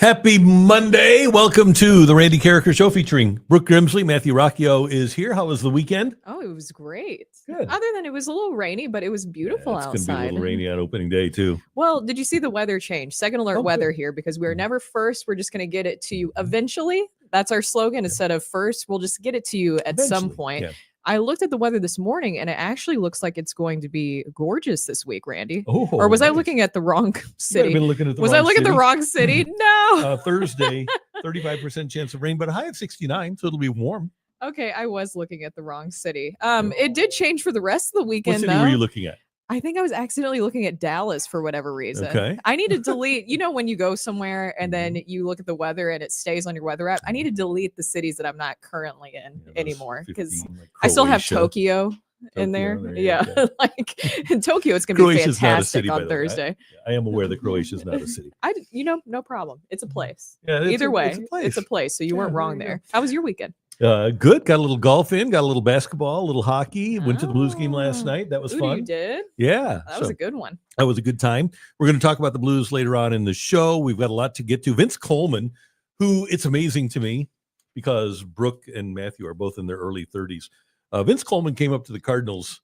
Happy Monday. Welcome to the Randy Karraker Show featuring Brooke Grimsley. Matthew Rocchio is here. How was the weekend? Oh, it was great. Good. Other than it was a little rainy, but it was beautiful outside. It's going to be a little rainy on opening day, too. Well, did you see the weather change? Second alert weather here, because we're never first. We're just going to get it to you eventually. That's our slogan. Instead of first, we'll just get it to you at some point. Yeah. I looked at the weather this morning, and it actually looks like it's going to be gorgeous this week, Randy. Oh, or was I looking at the wrong city? Was I looking at the wrong city? No. Thursday, 35% chance of rain, but a high of 69, so it'll be warm. Okay, I was looking at the wrong city. It did change for the rest of the weekend, What city were you looking at? I think I was accidentally looking at Dallas for whatever reason. Okay. I need to delete, when you go somewhere and then you look at the weather and it stays on your weather app, I need to delete the cities that I'm not currently in anymore, because I still have Tokyo in there. Yeah. Like in Tokyo, it's going to be fantastic on Thursday. I am aware that Croatia is not a city. No problem. It's a place. Yeah, Either way, it's a place. So you weren't wrong there. How was your weekend? Good. Got a little golf in, got a little basketball, a little hockey. Went to the Blues game last night. That was fun. You did? Yeah. That was a good one. That was a good time. We're going to talk about the Blues later on in the show. We've got a lot to get to. Vince Coleman, who it's amazing to me because Brooke and Matthew are both in their early 30s. Vince Coleman came up to the Cardinals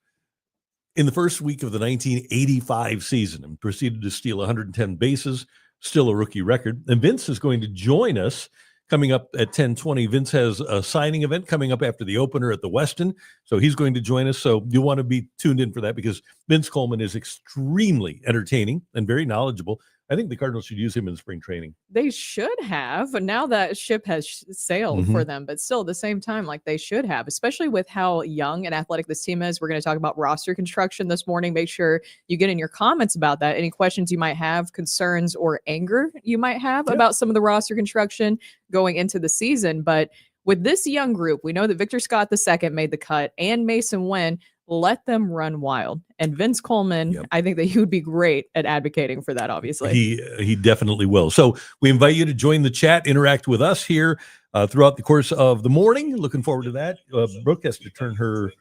in the first week of the 1985 season and proceeded to steal 110 bases, still a rookie record. And Vince is going to join us coming up at 10:20. Vince has a signing event coming up after the opener at the Westin, so he's going to join us. So you want to be tuned in for that because Vince Coleman is extremely entertaining and very knowledgeable. I think the Cardinals should use him in spring training. They should have. Now that ship has sailed for them, but still at the same time, like they should have, especially with how young and athletic this team is. We're going to talk about roster construction this morning. Make sure you get in your comments about that. Any questions you might have, concerns or anger you might have about some of the roster construction going into the season. But with this young group, we know that Victor Scott II made the cut and Mason Wynn. Let them run wild. And Vince Coleman, I think that he would be great at advocating for that, obviously. He definitely will. So we invite you to join the chat, interact with us here throughout the course of the morning. Looking forward to that. Brooke has to turn her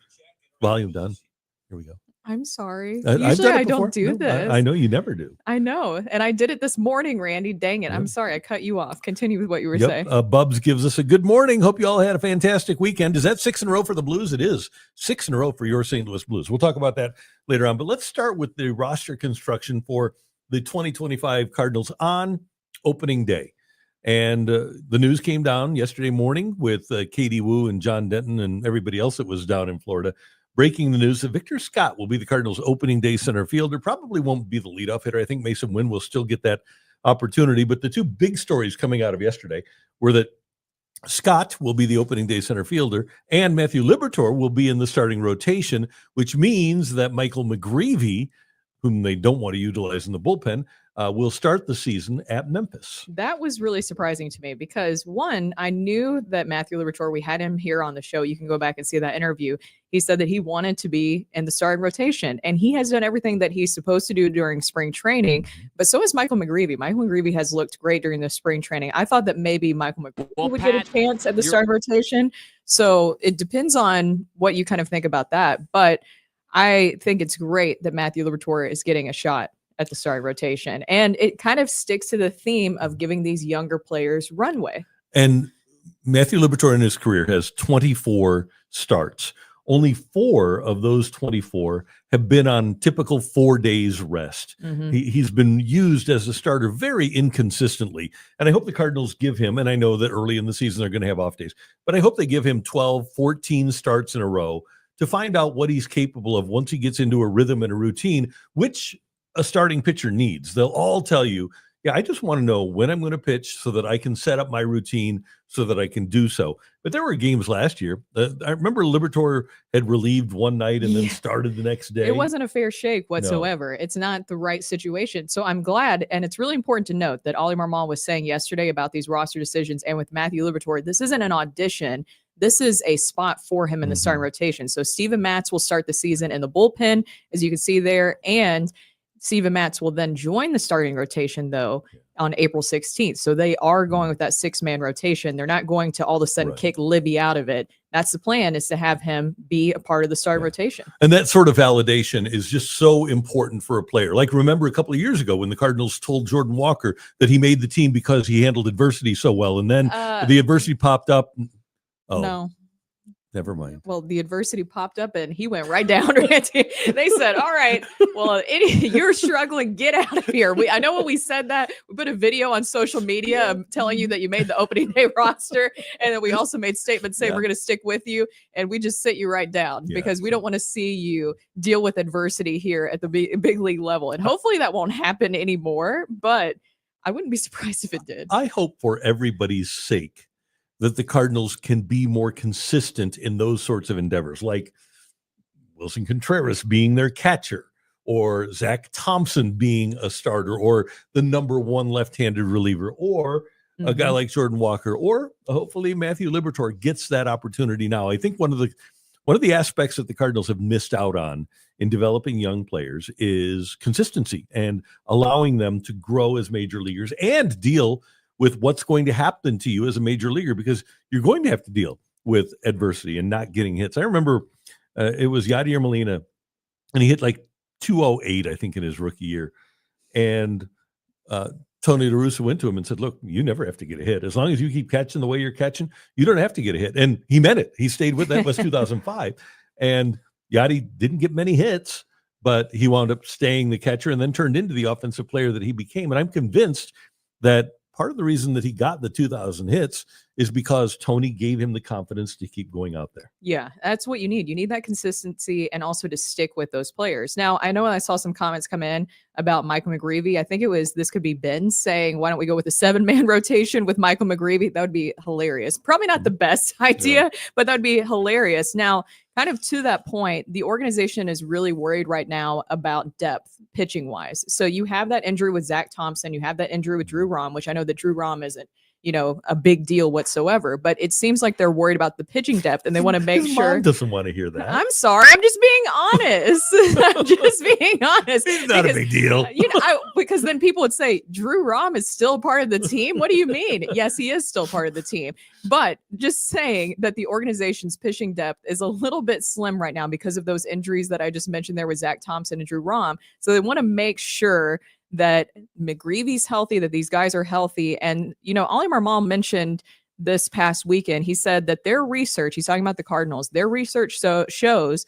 volume down. Here we go. I'm sorry. Usually I don't do this. I know you never do. I know. And I did it this morning, Randy. Dang it. I'm sorry. I cut you off. Continue with what you were saying. Bubs gives us a good morning. Hope you all had a fantastic weekend. Is that 6 in a row for the Blues? It is 6 in a row for your St. Louis Blues. We'll talk about that later on. But let's start with the roster construction for the 2025 Cardinals on opening day. And the news came down yesterday morning with Katie Wu and John Denton and everybody else that was down in Florida. Breaking the news that Victor Scott will be the Cardinals' opening day center fielder. Probably won't be the leadoff hitter. I think Mason Wynn will still get that opportunity. But the two big stories coming out of yesterday were that Scott will be the opening day center fielder and Matthew Liberatore will be in the starting rotation, which means that Michael McGreevy, whom they don't want to utilize in the bullpen, will start the season at Memphis. That was really surprising to me because, one, I knew that Matthew Liberatore, we had him here on the show. You can go back and see that interview. He said that he wanted to be in the starting rotation, and he has done everything that he's supposed to do during spring training, but so has Michael McGreevy. Michael McGreevy has looked great during the spring training. I thought that maybe Michael McGreevy would get a chance at the starting rotation, so it depends on what you kind of think about that, but I think it's great that Matthew Liberatore is getting a shot at the starting rotation. And it kind of sticks to the theme of giving these younger players runway. And Matthew Liberatore in his career has 24 starts. Only 4 of those 24 have been on typical 4 days rest. He's been used as a starter very inconsistently. And I hope the Cardinals give him, and I know that early in the season they're going to have off days, but I hope they give him 12, 14 starts in a row to find out what he's capable of once he gets into a rhythm and a routine, which a starting pitcher needs. They'll all tell you, I just want to know when I'm going to pitch so that I can set up my routine so that I can do so. But there were games last year. I remember Liberatore had relieved one night and then started the next day. It wasn't a fair shake whatsoever. No. It's not the right situation. So I'm glad, and it's really important to note that Ollie Marmol was saying yesterday about these roster decisions and with Matthew Liberatore, this isn't an audition. This is a spot for him in the starting rotation. So Steven Matz will start the season in the bullpen, as you can see there, and Steven Matz will then join the starting rotation, though, on April 16th. So they are going with that 6-man rotation. They're not going to all of a sudden kick Libby out of it. that's the plan, is to have him be a part of the starting rotation. And that sort of validation is just so important for a player. Like, remember a couple of years ago when the Cardinals told Jordan Walker that he made the team because he handled adversity so well. And then the adversity popped up. Oh, no. Never mind. Well, the adversity popped up and he went right down. They said, all right, well, you're struggling. Get out of here. I know when we said that, we put a video on social media telling you that you made the opening day roster. And then we also made statements saying we're going to stick with you. And we just sit you right down because we don't want to see you deal with adversity here at the big league level. And hopefully that won't happen anymore. But I wouldn't be surprised if it did. I hope for everybody's sake that the Cardinals can be more consistent in those sorts of endeavors, like Wilson Contreras being their catcher, or Zach Thompson being a starter, or the number one left-handed reliever, or a guy like Jordan Walker, or hopefully Matthew Liberatore gets that opportunity now. I think one of the aspects that the Cardinals have missed out on in developing young players is consistency and allowing them to grow as major leaguers and deal with what's going to happen to you as a major leaguer, because you're going to have to deal with adversity and not getting hits. I remember it was Yadier Molina, and he hit like 208, I think, in his rookie year. And Tony La Russa went to him and said, look, you never have to get a hit. As long as you keep catching the way you're catching, you don't have to get a hit. And he meant it. He stayed with that. Was 2005. And Yadi didn't get many hits, but he wound up staying the catcher and then turned into the offensive player that he became. And I'm convinced that part of the reason that he got the 2,000 hits is because Tony gave him the confidence to keep going out there. Yeah, that's what you need. You need that consistency and also to stick with those players. Now, I know I saw some comments come in about Michael McGreevy. I think this could be Ben saying, why don't we go with a 7-man rotation with Michael McGreevy? That would be hilarious. Probably not the best idea, but that would be hilarious. Now, kind of to that point, the organization is really worried right now about depth pitching wise. So you have that injury with Zach Thompson. You have that injury with Drew Rom, which I know that Drew Rom isn't, a big deal whatsoever, but it seems like they're worried about the pitching depth and they want to make sure. Mom doesn't want to hear that. I'm sorry. I'm just being honest. I'm just being honest. It's not a big deal. Because then people would say, Drew Rom is still part of the team. What do you mean? Yes, he is still part of the team. But just saying that the organization's pitching depth is a little bit slim right now because of those injuries that I just mentioned there with Zach Thompson and Drew Rom. So they want to make sure that McGreevy's healthy, that these guys are healthy. And, Ollie Marmol mentioned this past weekend, he said that their research, he's talking about the Cardinals, their research shows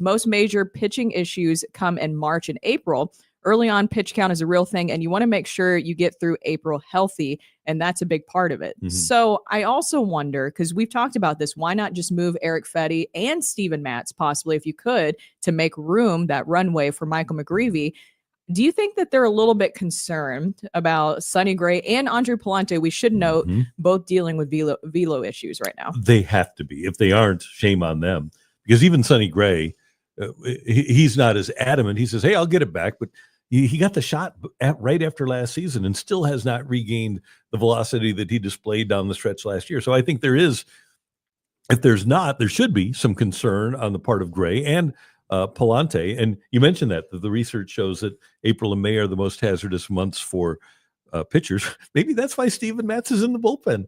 most major pitching issues come in March and April. Early on, pitch count is a real thing, and you want to make sure you get through April healthy, and that's a big part of it. Mm-hmm. So I also wonder, because we've talked about this, why not just move Eric Fetty and Steven Matz, possibly, if you could, to make room, that runway for Michael McGreevy? Do you think that they're a little bit concerned about Sonny Gray and Andre Palante? We should note both dealing with velo issues right now. They have to be. If they aren't, shame on them. Because even Sonny Gray, he's not as adamant. He says, hey, I'll get it back. But he got the shot right after last season and still has not regained the velocity that he displayed down the stretch last year. So I think there is, if there's not, there should be some concern on the part of Gray and Palante. And you mentioned that the research shows that April and May are the most hazardous months for pitchers. Maybe that's why Steven Matz is in the bullpen.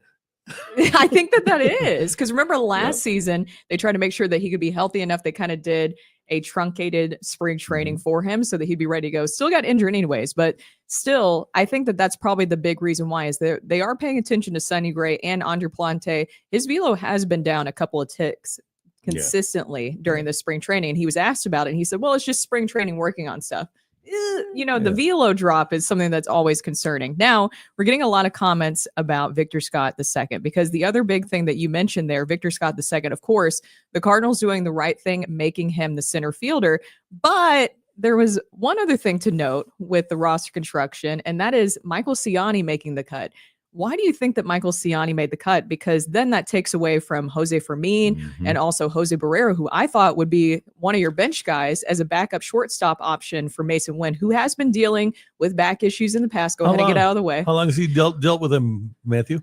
I think that is because remember last season, they tried to make sure that he could be healthy enough. They kind of did a truncated spring training for him so that he'd be ready to go. Still got injured anyways, but still, I think that that's probably the big reason why is they are paying attention to Sonny Gray and Andre Palante. His velo has been down a couple of ticks consistently during the spring training. And he was asked about it. And he said, well, it's just spring training working on stuff. The velo drop is something that's always concerning. Now, we're getting a lot of comments about Victor Scott II, because the other big thing that you mentioned there, Victor Scott II, of course, the Cardinals doing the right thing, making him the center fielder. But there was one other thing to note with the roster construction, and that is Michael Ciani making the cut. Why do you think that Michael Ciani made the cut? Because then that takes away from Jose Fermin and also Jose Barrero, who I thought would be one of your bench guys as a backup shortstop option for Mason Wynn, who has been dealing with back issues in the past. Go ahead and get out of the way. How long has he dealt with him, Matthew?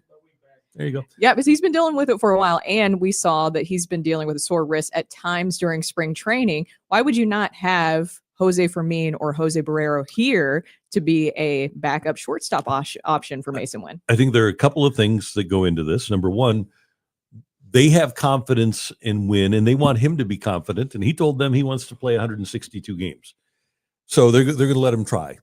There you go. Yeah, because he's been dealing with it for a while. And we saw that he's been dealing with a sore wrist at times during spring training. Why would you not have Jose Fermin or Jose Barrero here to be a backup shortstop option for Mason Wynn? I think there are a couple of things that go into this. Number one, they have confidence in Wynn, and they want him to be confident. And he told them he wants to play 162 games. So they're going to let him try.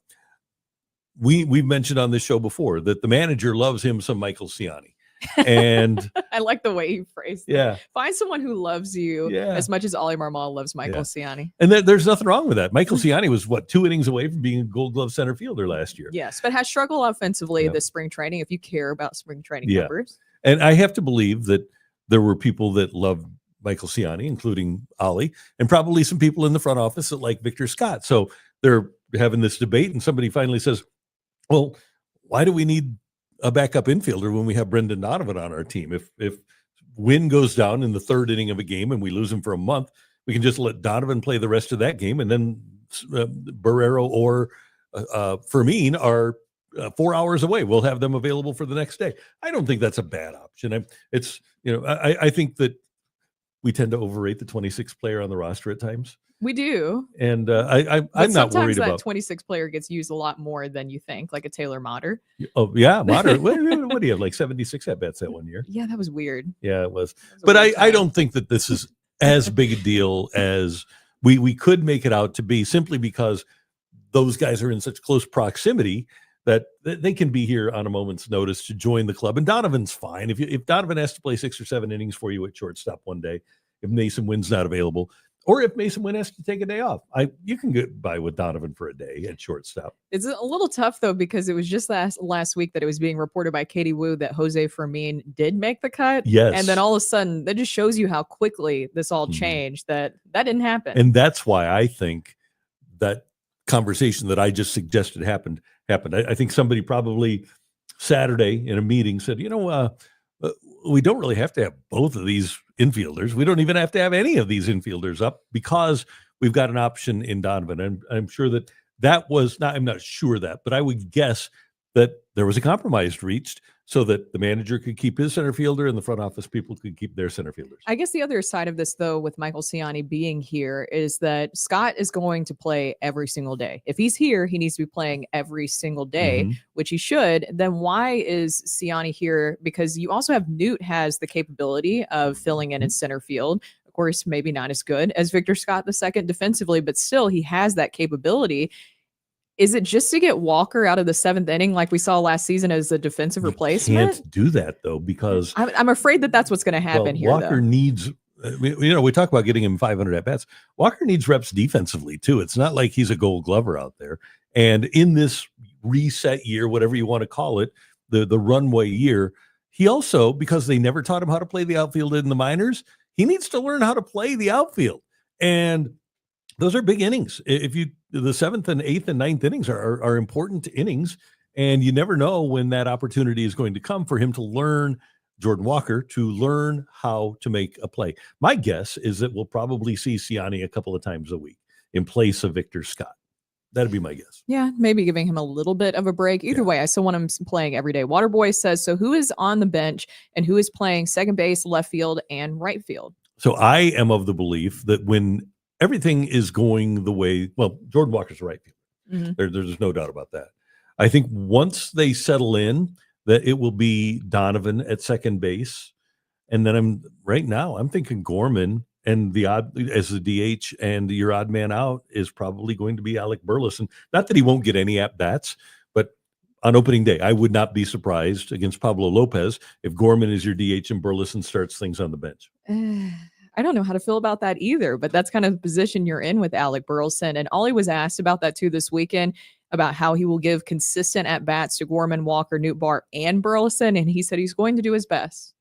We've mentioned on this show before that the manager loves him some Michael Ciani. And I like the way you phrased it. Yeah. Find someone who loves you as much as Ollie Marmol loves Michael Ciani. And there's nothing wrong with that. Michael Ciani was, 2 innings away from being a Gold Glove center fielder last year. Yes, but has struggled offensively this spring training, if you care about spring training numbers. And I have to believe that there were people that loved Michael Ciani, including Ollie, and probably some people in the front office that like Victor Scott. So they're having this debate, and somebody finally says, well, why do we need a backup infielder when we have Brendan Donovan on our team? If Wynn goes down in the 3rd inning of a game and we lose him for a month, we can just let Donovan play the rest of that game, and then Barrero or Fermin are 4 hours away. We'll have them available for the next day. I don't think that's a bad option. I think that we tend to overrate the 26th player on the roster at times. We do. And I'm not worried about that 26 player gets used a lot more than you think, like a Taylor Motter. Oh, yeah, Motter. what do you have, like 76 at-bats that one year? Yeah, that was weird. Yeah, it was. But I don't think that this is as big a deal as we could make it out to be, simply because those guys are in such close proximity that they can be here on a moment's notice to join the club. And Donovan's fine. If Donovan has to play 6 or 7 innings for you at shortstop one day, if Mason Wynn's not available, or if Mason Wynn has to take a day off, you can get by with Donovan for a day at shortstop. It's a little tough, though, because it was just last week that it was being reported by Katie Wu that Jose Fermin did make the cut. Yes. And then all of a sudden, that just shows you how quickly this all changed, that didn't happen. And that's why I think that conversation that I just suggested happened. I think somebody probably Saturday in a meeting said, we don't really have to have both of these infielders. We don't even have to have any of these infielders up because we've got an option in Donovan. I'm sure that was not, I'm not sure that, but I would guess that there was a compromise reached so that the manager could keep his center fielder and the front office people could keep their center fielders. I guess the other side of this, though, with Michael Ciani being here is that Scott is going to play every single day. If he's here, he needs to be playing every single day, which he should. Then why is Ciani here? Because you also have Newt has the capability of filling in center field. Of course, maybe not as good as Victor Scott II defensively, but still he has that capability. Is it just to get Walker out of the 7th inning like we saw last season as a defensive replacement? Can't do that, though, because I'm afraid that's what's going to happen here. Walker needs, we talk about getting him 500 at-bats. Walker needs reps defensively, too. It's not like he's a Gold Glover out there. And in this reset year, whatever you want to call it, the runway year, he also, because they never taught him how to play the outfield in the minors, he needs to learn how to play the outfield. And those are big innings. The 7th and 8th and 9th innings are important innings, and you never know when that opportunity is going to come for him to learn, Jordan Walker, to learn how to make a play. My guess is that we'll probably see Ciani a couple of times a week in place of Victor Scott. That'd be my guess. Yeah, maybe giving him a little bit of a break. Either way, I still want him playing every day. Waterboy says, so who is on the bench and who is playing second base, left field, and right field? So I am of the belief that when everything is going the way, well, Jordan Walker's the right fielder. There's no doubt about that. I think once they settle in, that it will be Donovan at second base. And then I'm thinking Gorman and the odd as the DH, and your odd man out is probably going to be Alec Burleson. Not that he won't get any at-bats, but on opening day, I would not be surprised against Pablo Lopez if Gorman is your DH and Burleson starts things on the bench. I don't know how to feel about that either, but that's kind of the position you're in with Alec Burleson. And Ollie was asked about that too this weekend, about how he will give consistent at-bats to Gorman, Walker, Newt Bar, and Burleson. And he said he's going to do his best.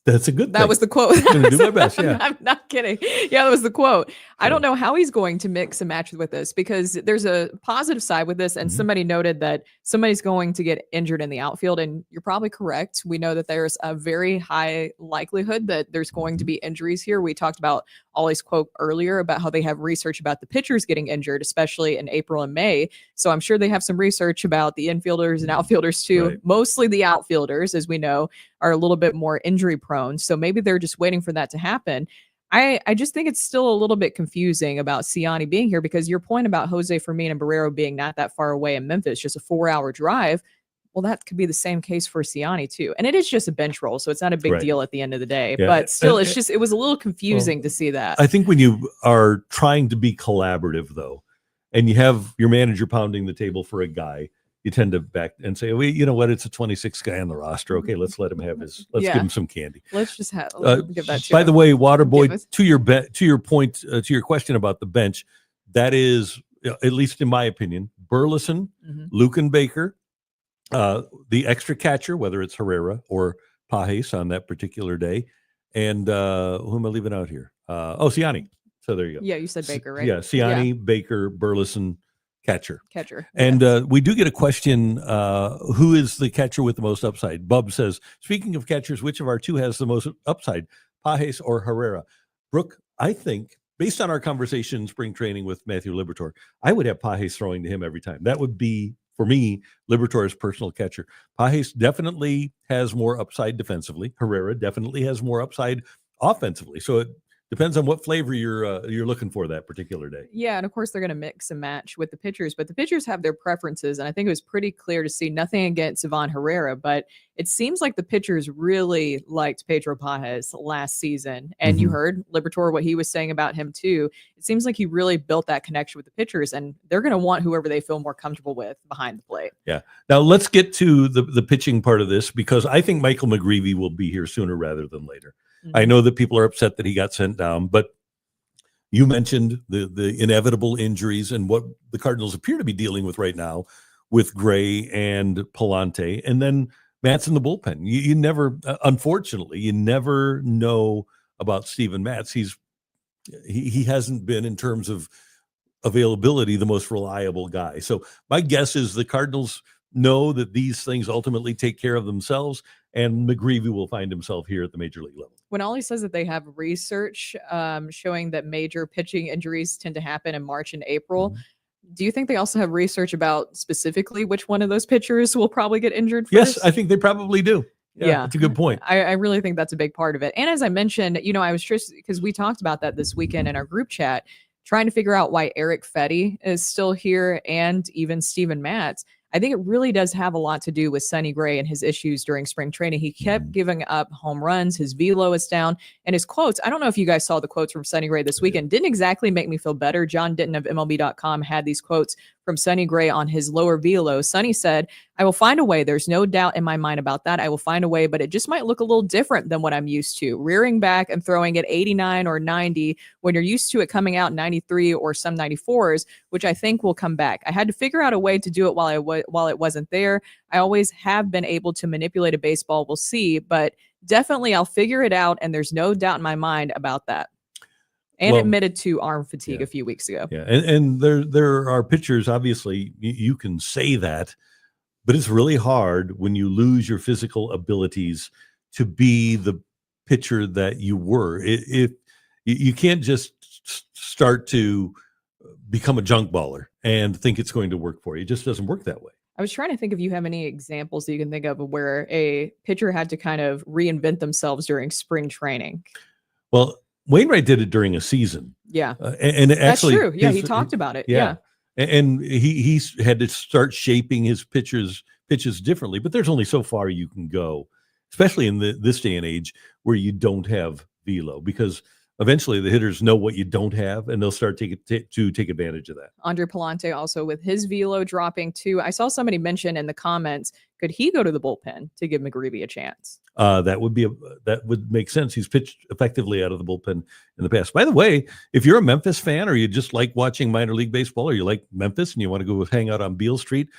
That's a good thing. That was the quote. I'm going to do my best, yeah. I'm not kidding. Yeah, that was the quote. I don't know how he's going to mix and match with this, because there's a positive side with this. And somebody noted that somebody's going to get injured in the outfield. And you're probably correct. We know that there's a very high likelihood that there's going to be injuries here. We talked about Ollie's quote earlier about how they have research about the pitchers getting injured, especially in April and May. So I'm sure they have some research about the infielders and outfielders too. Right. Mostly the outfielders, as we know, are a little bit more injury prone. So maybe they're just waiting for that to happen. I just think it's still a little bit confusing about Ciani being here, because your point about Jose Fermin and Barrero being not that far away in Memphis, just a 4-hour drive, Well, that could be the same case for Siani too. And it is just a bench role, so it's not a big Right. deal at the end of the day. Yeah. But still, And- it was a little confusing to see that. I think when you are trying to be collaborative, though, and you have your manager pounding the table for a guy, you tend to back and say, well, you know what? It's a 26 guy on the roster. Okay, let's let him have his. Let's give him some candy. Let's just give that to By him. the way, Waterboy, Give us- to your point, to your question about the bench, that is, at least in my opinion, Burleson, Mhm. Lucan Baker, the extra catcher, whether it's Herrera or Pajes on that particular day, and who am I leaving out here? Siani. So there you go. Yeah, you said Baker, right? Yeah, Siani, Baker, Burleson, catcher. Catcher. And Yes. we do get a question, who is the catcher with the most upside? Bub says, speaking of catchers, which of our two has the most upside, Pajes or Herrera? Brooke, I think, based on our conversation in spring training with Matthew Liberatore, I would have Pajes throwing to him every time. That would be, for me, Liberatore's personal catcher. Pajes definitely has more upside defensively. Herrera definitely has more upside offensively. So it depends on what flavor you're looking for that particular day. Yeah, and of course they're going to mix and match with the pitchers, but the pitchers have their preferences, and I think it was pretty clear to see nothing against Ivan Herrera, but it seems like the pitchers really liked Pedro Pajes last season, and you heard Liberatore what he was saying about him too. It seems like he really built that connection with the pitchers, and they're going to want whoever they feel more comfortable with behind the plate. Yeah. Now let's get to the pitching part of this, because I think Michael McGreevy will be here sooner rather than later. I know that people are upset that he got sent down, but you mentioned the inevitable injuries and what the Cardinals appear to be dealing with right now with Gray and Palante, and then Matt's in the bullpen. You never, unfortunately, you never know about Steven Matz. He hasn't been, in terms of availability, the most reliable guy. So my guess is the Cardinals know that these things ultimately take care of themselves, and McGreevy will find himself here at the major league level. When Ollie says that they have research showing that major pitching injuries tend to happen in March and April, do you think they also have research about specifically which one of those pitchers will probably get injured first? Yes, I think they probably do. Yeah. That's a good point. I really think that's a big part of it. And as I mentioned, I was just, because we talked about that this weekend in our group chat, trying to figure out why Eric Fetty is still here and even Steven Matz. I think it really does have a lot to do with Sonny Gray and his issues during spring training. He kept giving up home runs. His velo is down. And his quotes, I don't know if you guys saw the quotes from Sonny Gray this weekend, didn't exactly make me feel better. John Denton of MLB.com had these quotes from Sonny Gray on his lower velo. Sonny said, "I will find a way. There's no doubt in my mind about that. I will find a way, but it just might look a little different than what I'm used to. Rearing back and throwing at 89 or 90 when you're used to it coming out 93 or some 94s, which I think will come back. I had to figure out a way to do it while it wasn't there. I always have been able to manipulate a baseball. We'll see, but definitely I'll figure it out, and there's no doubt in my mind about that." And admitted to arm fatigue a few weeks ago. Yeah, and there are pitchers, obviously, you can say that, but it's really hard when you lose your physical abilities to be the pitcher that you were. If you can't just start to become a junk baller and think it's going to work for you. It just doesn't work that way. I was trying to think if you have any examples that you can think of where a pitcher had to kind of reinvent themselves during spring training. Well, Wainwright did it during a season. Yeah. And actually, that's true. Yeah, he talked about it. Yeah. And he had to start shaping his pitches differently, but there's only so far you can go, especially in this day and age where you don't have velo, because eventually the hitters know what you don't have, and they'll start to take advantage of that. Andre Palante also with his velo dropping too. I saw somebody mention in the comments, could he go to the bullpen to give McGreevy a chance? That would make sense. He's pitched effectively out of the bullpen in the past. By the way, if you're a Memphis fan, or you just like watching minor league baseball, or you like Memphis and you want to go hang out on Beale Street,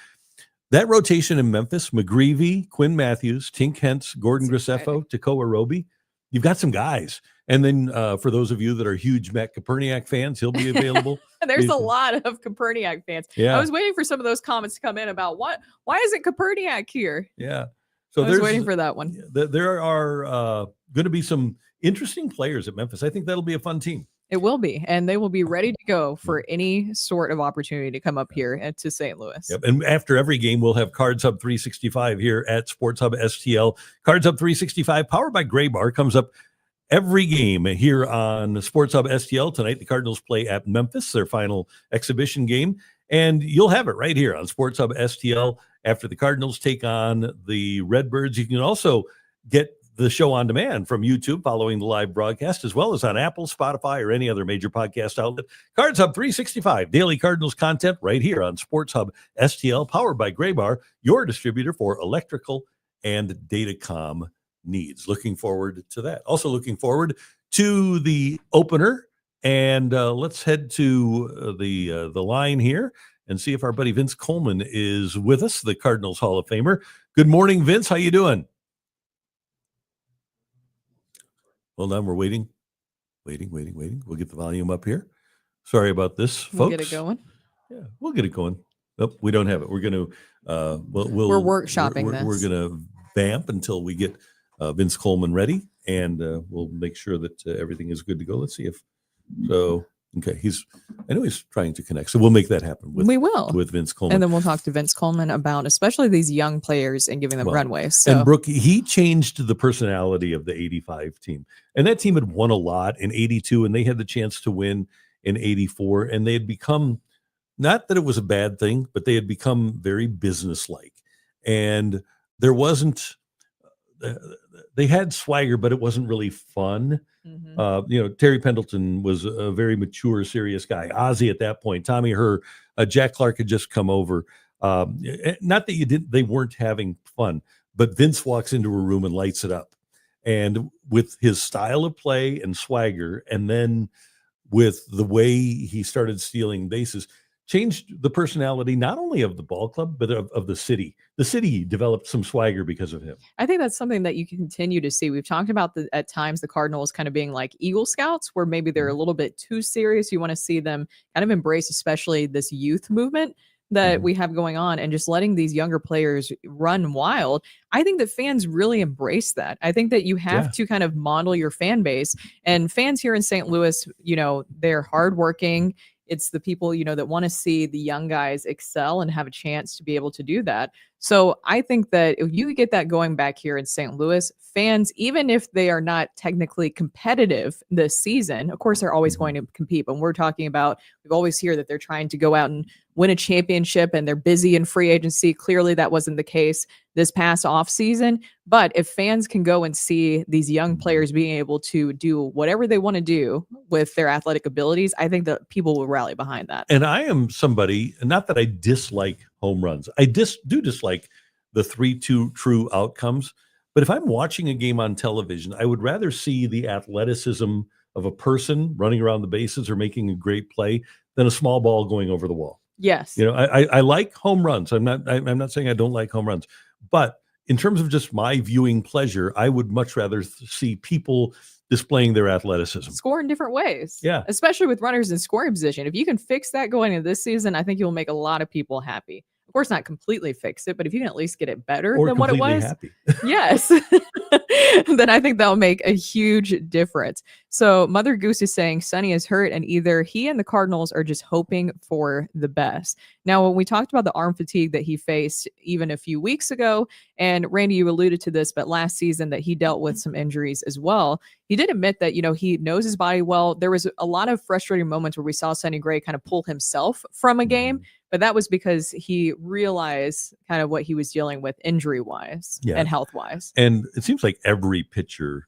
that rotation in Memphis, McGreevy, Quinn Matthews, Tink Hentz, Gordon Graceffo, Tekoa Roby, you've got some guys. And then for those of you that are huge Matt Koperniak fans, he'll be available. There's a lot of Koperniak fans. Yeah. I was waiting for some of those comments to come in about why isn't Koperniak here? Yeah. So I was waiting for that one. There are going to be some interesting players at Memphis. I think that'll be a fun team. It will be, and they will be ready to go for any sort of opportunity to come up here to St. Louis. Yep. And after every game, we'll have Cards Hub 365 here at Sports Hub STL. Cards Hub 365, powered by Gray Bar, comes up every game here on Sports Hub STL. Tonight, the Cardinals play at Memphis, their final exhibition game, and you'll have it right here on Sports Hub STL. after the Cardinals take on the Redbirds. You can also get the show on demand from YouTube following the live broadcast, as well as on Apple, Spotify, or any other major podcast outlet. Cards Hub 365, daily Cardinals content right here on Sports Hub STL, powered by Graybar, your distributor for electrical and datacom needs. Looking forward to that. Also looking forward to the opener. And let's head to the line here and see if our buddy Vince Coleman is with us, the Cardinals Hall of Famer. Good morning, Vince. How you doing? Hold on, we're waiting. We'll get the volume up here. Sorry about this, folks. We'll get it going. Yeah, we'll get it going. Nope, we don't have it. We're going to we're workshopping this. We're going to vamp until we get Vince Coleman ready, and we'll make sure that everything is good to go. Let's see if so. Okay, I know he's trying to connect, so we'll make that happen. We will with Vince Coleman, and then we'll talk to Vince Coleman about especially these young players and giving them runway. So. And Brooke, he changed the personality of the '85 team, and that team had won a lot in '82, and they had the chance to win in '84, and they had become, not that it was a bad thing, but they had become very businesslike, and there wasn't. They had swagger, but it wasn't really fun. Mm-hmm. Terry Pendleton was a very mature, serious guy. Ozzie at that point, Tommy Herr, Jack Clark had just come over. Not that they weren't having fun, but Vince walks into a room and lights it up. And with his style of play and swagger, and then with the way he started stealing bases, changed the personality not only of the ball club, but of the city. The city developed some swagger because of him. I think that's something that you can continue to see. We've talked about at times the Cardinals kind of being like Eagle Scouts, where maybe they're a little bit too serious. You want to see them kind of embrace, especially this youth movement that we have going on, and just letting these younger players run wild. I think that fans really embrace that. I think that you have to kind of model your fan base, and fans here in St. Louis, they're hardworking. It's the people, that want to see the young guys excel and have a chance to be able to do that. So I think that if you get that going back here in St. Louis, fans, even if they are not technically competitive this season, of course, they're always going to compete. But we're talking about, we've always heard that they're trying to go out and win a championship and they're busy in free agency. Clearly, that wasn't the case this past off season. But if fans can go and see these young players being able to do whatever they want to do with their athletic abilities, I think that people will rally behind that. And I am somebody, not that I dislike home runs. I do dislike the 3-2 true outcomes. But if I'm watching a game on television, I would rather see the athleticism of a person running around the bases or making a great play than a small ball going over the wall. Yes. I like home runs. I'm not saying I don't like home runs, but in terms of just my viewing pleasure, I would much rather see people displaying their athleticism. Score in different ways. Yeah. Especially with runners in scoring position. If you can fix that going into this season, I think you'll make a lot of people happy. Of course, not completely fix it, but if you can at least get it better than what it was, happy. Yes, then I think that'll make a huge difference. So Mother Goose is saying Sonny is hurt, and either he and the Cardinals are just hoping for the best. Now, when we talked about the arm fatigue that he faced even a few weeks ago, and Randy, you alluded to this, but last season that he dealt with some injuries as well, he did admit that, he knows his body well. There was a lot of frustrating moments where we saw Sonny Gray kind of pull himself from a game, but that was because he realized kind of what he was dealing with injury-wise and health-wise. And it seems like every pitcher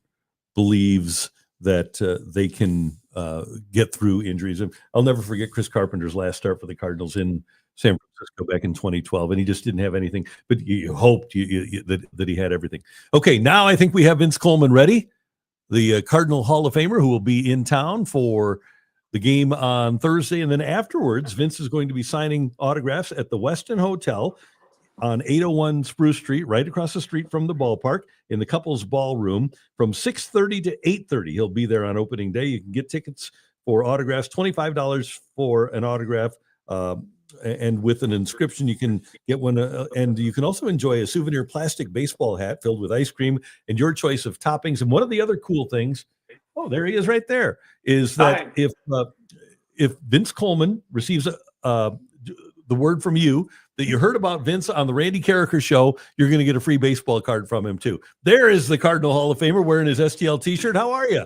believes that they can get through injuries. And I'll never forget Chris Carpenter's last start for the Cardinals in San Francisco back in 2012, and he just didn't have anything, but you hoped that he had everything. Okay, now I think we have Vince Coleman ready, the Cardinal Hall of Famer, who will be in town for the game on Thursday. And then afterwards, Vince is going to be signing autographs at the Westin Hotel on 801 Spruce Street, right across the street from the ballpark, in the couples ballroom from 6:30 to 8:30. He'll be there on opening day. You can get tickets for autographs, $25 for an autograph. And with an inscription, you can get one. And you can also enjoy a souvenir plastic baseball hat filled with ice cream and your choice of toppings. And one of the other cool things, oh, there he is right there, is that if Vince Coleman receives the word from you that you heard about Vince on the Randy Karraker show, you're going to get a free baseball card from him too. There is the Cardinal Hall of Famer wearing his STL t-shirt. How are you?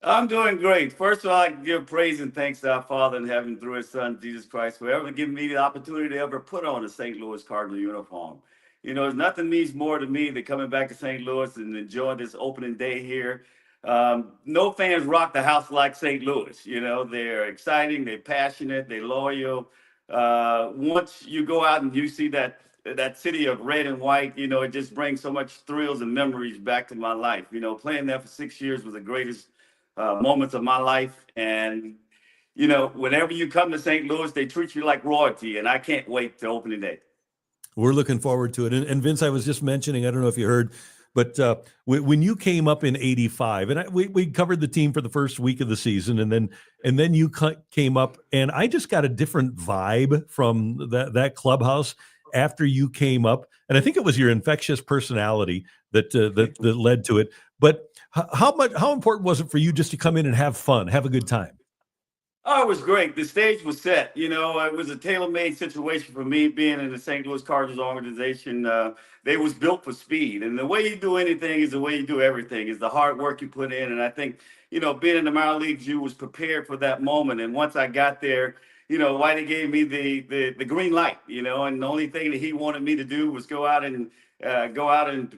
I'm doing great. First of all, I give praise and thanks to our Father in heaven through his son, Jesus Christ, for ever giving me the opportunity to ever put on a St. Louis Cardinal uniform. You know, nothing means more to me than coming back to St. Louis and enjoying this opening day here. No fans rock the house like St. Louis. You know, they're exciting, they're passionate, they're loyal. Once you go out and you see that city of red and white, you know, it just brings so much thrills and memories back to my life. You know, playing there for 6 years was the greatest moments of my life. And, you know, whenever you come to St. Louis, they treat you like royalty. And I can't wait to opening day. We're looking forward to it. And Vince, I was just mentioning, I don't know if you heard, but when you came up in '85, and we covered the team for the first week of the season, and then you came up, and I just got a different vibe from that clubhouse after you came up, and I think it was your infectious personality that led to it. But how important was it for you just to come in and have fun, have a good time? Oh, it was great. The stage was set. You know, it was a tailor-made situation for me being in the St. Louis Cardinals organization. They was built for speed. And the way you do anything is the way you do everything, is the hard work you put in. And I think, you know, being in the minor leagues, you was prepared for that moment. And once I got there, you know, Whitey gave me the green light, you know, and the only thing that he wanted me to do was go out and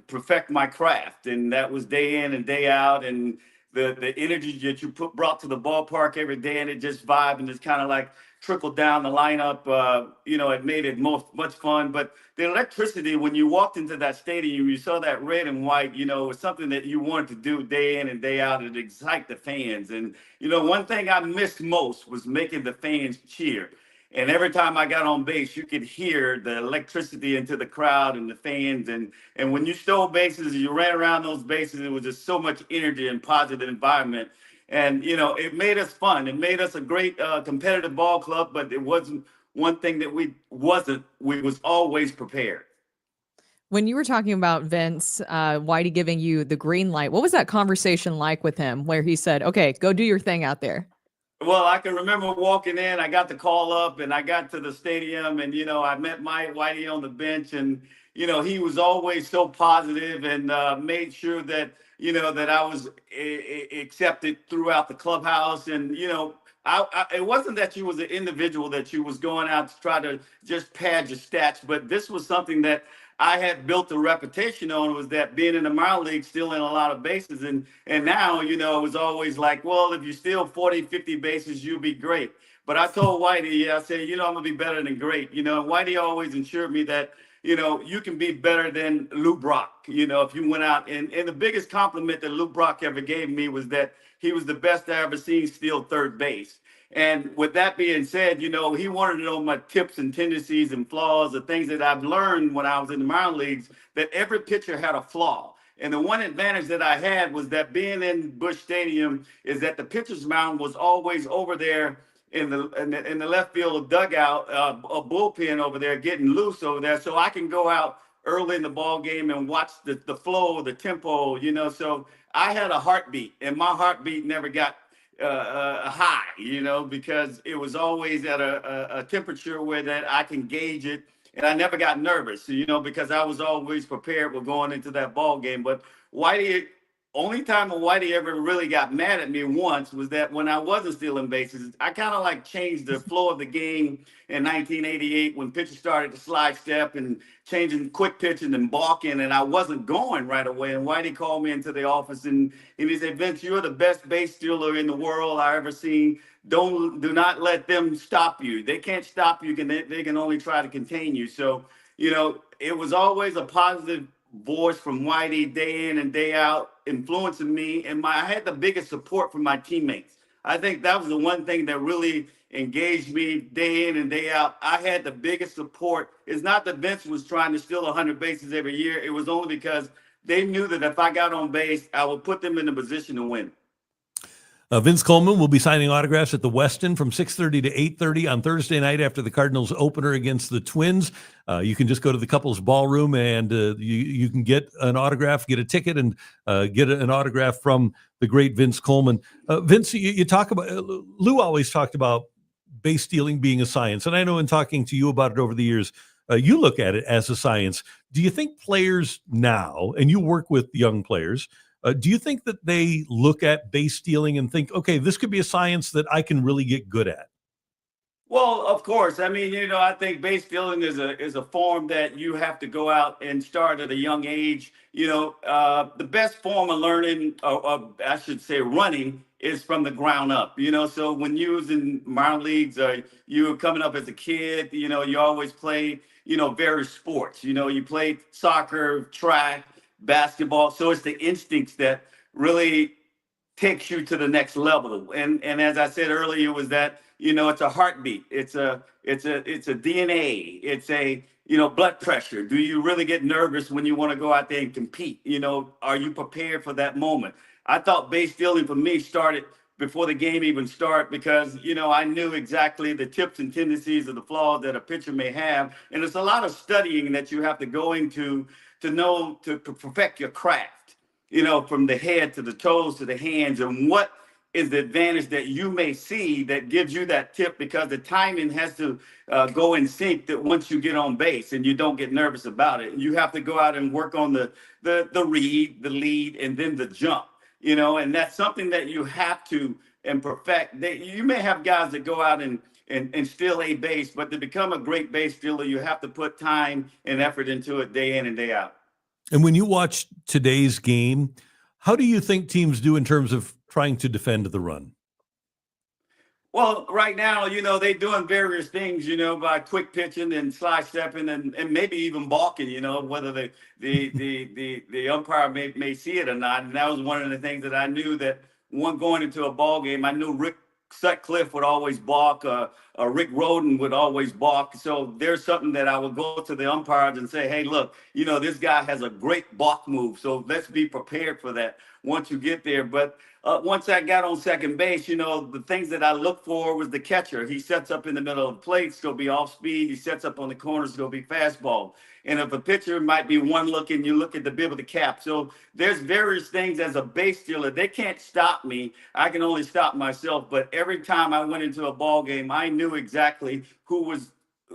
perfect my craft. And that was day in and day out. And the energy that you brought to the ballpark every day, and it just vibe and just kind of like trickled down the lineup. You know, it made it much fun. But the electricity, when you walked into that stadium, you saw that red and white, you know, it was something that you wanted to do day in and day out and excite the fans. And, you know, one thing I missed most was making the fans cheer. And every time I got on base, you could hear the electricity into the crowd and the fans. And when you stole bases, you ran around those bases, it was just so much energy and positive environment. And, you know, it made us fun. It made us a great competitive ball club, but it wasn't one thing that we was always prepared. When you were talking about Vince, Whitey giving you the green light, what was that conversation like with him where he said, okay, go do your thing out there? Well, I can remember walking in. I got the call up, and I got to the stadium, and you know, I met Mike Whitey on the bench, and you know, he was always so positive and made sure that you know that I was accepted throughout the clubhouse, and you know. It wasn't that you was an individual that you was going out to try to just pad your stats, but this was something that I had built a reputation on, was that being in the minor league, stealing a lot of bases. And now, you know, it was always like, well, if you steal 40, 50 bases, you'll be great. But I told Whitey, I said, you know, I'm going to be better than great. You know, and Whitey always assured me that, you know, you can be better than Lou Brock, you know, if you went out. And the biggest compliment that Lou Brock ever gave me was that he was the best I ever seen steal third base. And with that being said, you know, he wanted to know my tips and tendencies and flaws, the things that I've learned when I was in the minor leagues, that every pitcher had a flaw. And the one advantage that I had was that being in Busch Stadium is that the pitcher's mound was always over there in the left field dugout, a bullpen over there getting loose over there. So I can go out early in the ball game and watch the flow, the tempo, you know. So I had a heartbeat, and my heartbeat never got high, you know, because it was always at a temperature where that I can gauge it, and I never got nervous, you know, because I was always prepared with going into that ball game. But Whitey, only time when Whitey ever really got mad at me once was that when I wasn't stealing bases, I kind of like changed the flow of the game in 1988 when pitchers started to slide step and changing quick pitching and balking, and I wasn't going right away. And Whitey called me into the office and he said, Vince, you're the best base stealer in the world I ever seen. Do not let them stop you. They can't stop you. They can only try to contain you. So, you know, it was always a positive voice from Whitey day in and day out, influencing me. And I had the biggest support from my teammates. I think that was the one thing that really engaged me day in and day out. I had the biggest support. It's not that Vince was trying to steal 100 bases every year. It was only because they knew that if I got on base, I would put them in a position to win. Vince Coleman will be signing autographs at the Westin from 6:30 to 8:30 on Thursday night after the Cardinals opener against the Twins. You can just go to the couples ballroom and you can get an autograph, get a ticket, and get an autograph from the great Vince Coleman. Vince, you talk about, Lou always talked about base stealing being a science. And I know in talking to you about it over the years, you look at it as a science. Do you think players now, and you work with young players, Do you think that they look at base stealing and think, okay, this could be a science that I can really get good at? Well, of course. I mean, I think base stealing is a form that you have to go out and start at a young age. The best form of learning, or I should say, running, is from the ground up. So when you was in minor leagues, or you were coming up as a kid, you always played, various sports. You played soccer, track, basketball. So it's the instincts that really takes you to the next level. And as I said earlier, was that it's a heartbeat, it's a DNA, it's a blood pressure. Do you really get nervous when you want to go out there and compete? Are you prepared for that moment? I thought base stealing for me started before the game even started, because I knew exactly the tips and tendencies of the flaws that a pitcher may have, and it's a lot of studying that you have to go into to know to perfect your craft. From the head to the toes to the hands, and what is the advantage that you may see that gives you that tip, because the timing has to go in sync, that once you get on base and you don't get nervous about it. You have to go out and work on the read, the lead, and then the jump, and that's something that you have to perfect. You may have guys that go out and steal a base, but to become a great base stealer, you have to put time and effort into it day in and day out. And when you watch today's game, how do you think teams do in terms of trying to defend the run? Well, right now, they're doing various things, by quick pitching and slide stepping and maybe even balking, whether the umpire may see it or not. And that was one of the things that I knew, that going into a ball game, I knew Rick Sutcliffe would always balk, Rick Roden would always balk. So there's something that I would go to the umpires and say, hey, look, this guy has a great balk move, so let's be prepared for that once you get there. But once I got on second base, the things that I look for was the catcher. He sets up in the middle of the plate, it's going to be off speed. He sets up on the corners, it's going to be fastball. And if a pitcher might be one looking, you look at the bib of the cap. So there's various things as a base stealer. They can't stop me. I can only stop myself. But every time I went into a ball game, I knew exactly who was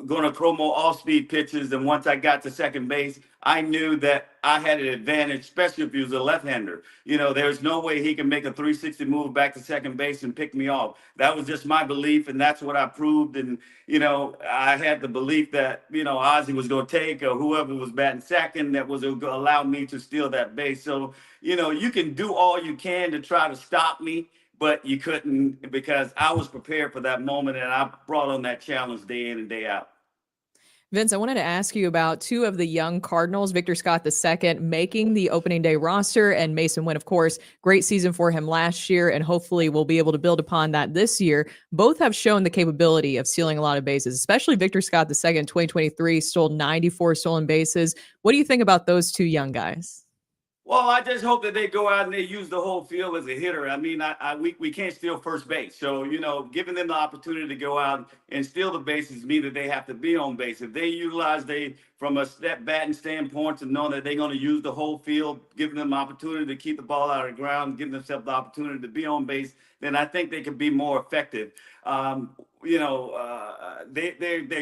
going to throw more off-speed pitches. And once I got to second base, I knew that I had an advantage, especially if he was a left-hander. There's no way he can make a 360 move back to second base and pick me off. That was just my belief, and that's what I proved. And, I had the belief that, Ozzie was going to take, or whoever was batting second, that was going to allow me to steal that base. So, you can do all you can to try to stop me, but you couldn't, because I was prepared for that moment, and I brought on that challenge day in and day out. Vince, I wanted to ask you about two of the young Cardinals, Victor Scott II making the opening day roster, and Mason Wynn, of course. Great season for him last year, and hopefully we'll be able to build upon that this year. Both have shown the capability of stealing a lot of bases, especially Victor Scott II in 2023, stole 94 stolen bases. What do you think about those two young guys? Well, I just hope that they go out and they use the whole field as a hitter. I mean, we can't steal first base. So, giving them the opportunity to go out and steal the bases means that they have to be on base. If they utilize from a step batting standpoint, to know that they're going to use the whole field, giving them opportunity to keep the ball out of the ground, giving themselves the opportunity to be on base, then I think they can be more effective. They're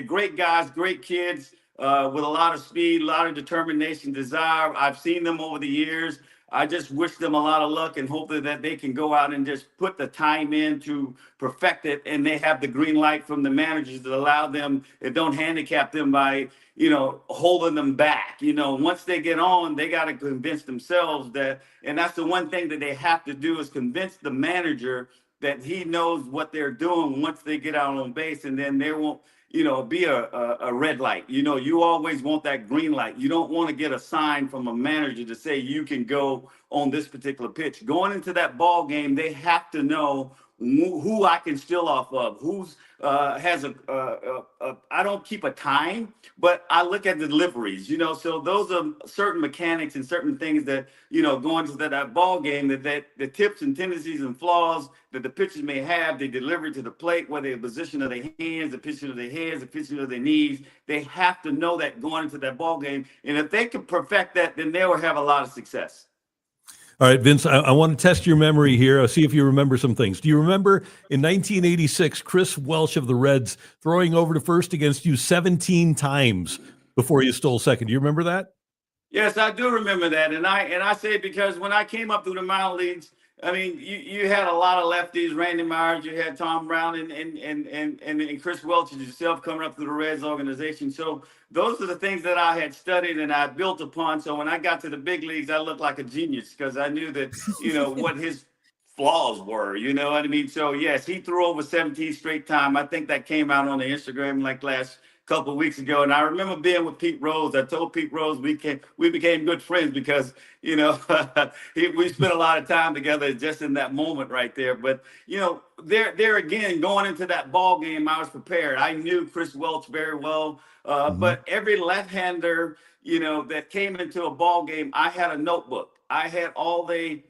great guys, great kids. With a lot of speed, a lot of determination, desire. I've seen them over the years. I just wish them a lot of luck, and hope that they can go out and just put the time in to perfect it, and they have the green light from the managers that allow them, that don't handicap them by, holding them back. Once they get on, they got to convince themselves that, and that's the one thing that they have to do, is convince the manager that he knows what they're doing once they get out on base, and then they won't, be a red light. You always want that green light. You don't want to get a sign from a manager to say you can go on this particular pitch. Going into that ball game, they have to know who I can steal off of, who's has I don't keep a time, but I look at the deliveries, so those are certain mechanics and certain things that, going to that ball game, that the tips and tendencies and flaws that the pitchers may have, they deliver to the plate, whether the position of their hands, the position of their heads, the position of their knees. They have to know that going into that ball game. And if they can perfect that, then they will have a lot of success. All right, Vince, I want to test your memory here. I'll see if you remember some things. Do you remember in 1986, Chris Welsh of the Reds throwing over to first against you 17 times before you stole second? Do you remember that? Yes, I do remember that, and I say because when I came up through the minor leagues, I mean, you had a lot of lefties, Randy Myers, you had Tom Brown, and Chris Welch yourself coming up through the Reds organization. So those are the things that I had studied and I built upon. So when I got to the big leagues, I looked like a genius because I knew that what his flaws were. You know what I mean? So yes, he threw over 17 straight time. I think that came out on the Instagram like last couple of weeks ago, and I remember being with Pete Rose. I told Pete Rose we became good friends because we spent a lot of time together just in that moment right there. But there again, going into that ball game, I was prepared. I knew Chris Welch very well, but every left-hander that came into a ball game, I had a notebook. I had all the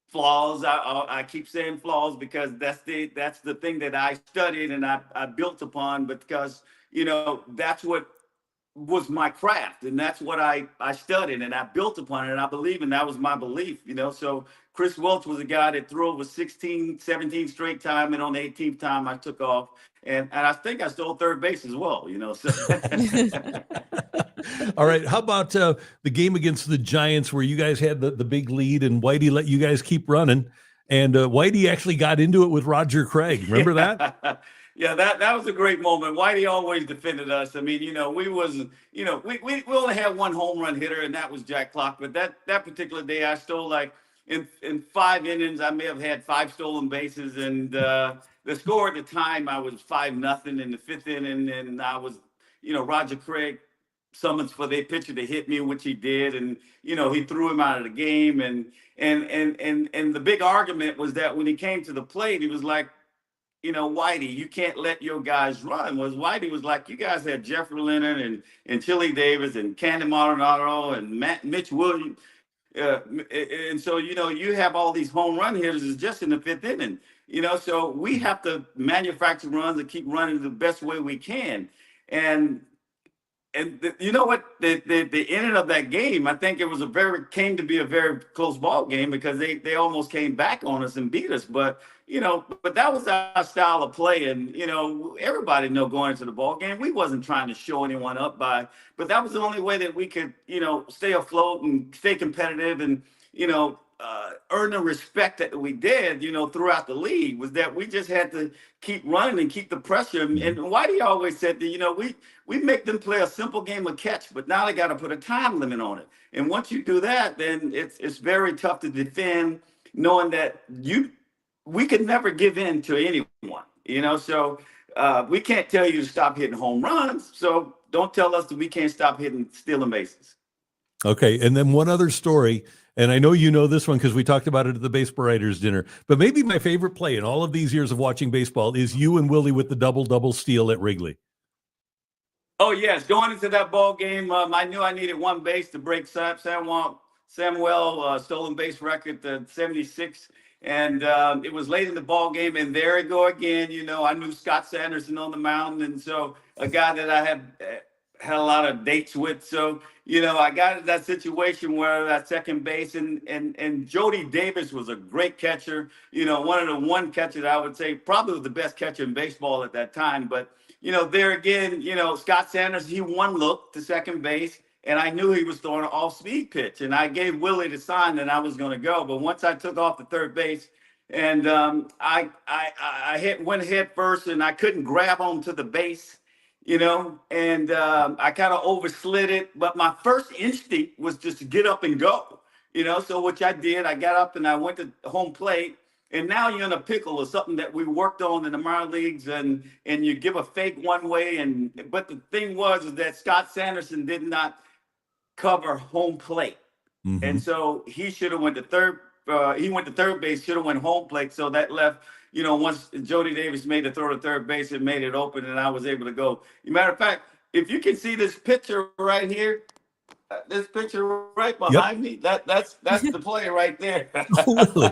flaws. I keep saying flaws because that's the thing that I studied and I built upon, because that's what was my craft, and that's what I studied and I built upon it, and I believe, and that was my belief. So Chris Welch was a guy that threw over 16, 17 straight time, and on the 18th time I took off, and I think I stole third base as well. So. All right, how about the game against the Giants where you guys had the big lead and Whitey let you guys keep running, and Whitey actually got into it with Roger Craig. Remember that? Yeah, that was a great moment. Whitey always defended us. I mean, we wasn't, we only had one home run hitter, and that was Jack Clark. But that particular day, I stole like in 5 innings, I may have had 5 stolen bases, and the score at the time I was 5-0 in the 5th inning, and I was, Roger Craig summons for their pitcher to hit me, which he did, and he threw him out of the game, and the big argument was that when he came to the plate, he was like, Whitey, you can't let your guys run. Whitey was like, you guys had Jeffrey Leonard and Chili Davis and Candy Maldonado and Mitch Williams. And so, you have all these home run hitters is just in the 5th inning, so we have to manufacture runs and keep running the best way we can. And you know what? The ending of that game, I think it was came to be a very close ball game because they almost came back on us and beat us. But that was our style of play, and everybody know going into the ball game, we wasn't trying to show anyone up but that was the only way that we could stay afloat and stay competitive and earn the respect that we did throughout the league, was that we just had to keep running and keep the pressure. And Whitey always said that we make them play a simple game of catch, but now they got to put a time limit on it. And once you do that, then it's very tough to defend, knowing that we could never give in to anyone, so we can't tell you to stop hitting home runs, so don't tell us that we can't stop stealing bases. Okay, and then one other story, and I know you know this one because we talked about it at the Baseball Writers dinner, but maybe my favorite play in all of these years of watching baseball is you and Willie with the double steal at Wrigley. Oh yes, going into that ball game, I knew I needed one base to break Samuel stolen base record, the 76. And it was late in the ball game, and there it go again. I knew Scott Sanderson on the mound, and so a guy that I had a lot of dates with. So I got in that situation where at second base, and Jody Davis was a great catcher. One of the one catchers I would say probably the best catcher in baseball at that time. But there again, Scott Sanderson, he one look to second base. And I knew he was throwing an off-speed pitch, and I gave Willie the sign that I was going to go. But once I took off the third base, and I went head first, and I couldn't grab onto the base, and I kind of overslid it. But my first instinct was just to get up and go, So which I did. I got up and I went to home plate. And now you're in a pickle of something that we worked on in the minor leagues, and you give a fake one way. But the thing was that Scott Sanderson did not cover home plate, and so he should have went to third. He went to third base, should have went home plate. So that left, once Jody Davis made the throw to third base, it made it open, and I was able to go. Matter of fact, if you can see this picture right here, this picture right behind me, that's the play right there. Oh, really?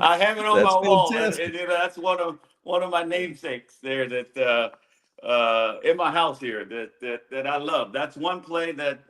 I have it on my wall, and fantastic. that's one of my namesakes there that in my house here that I love. That's one play that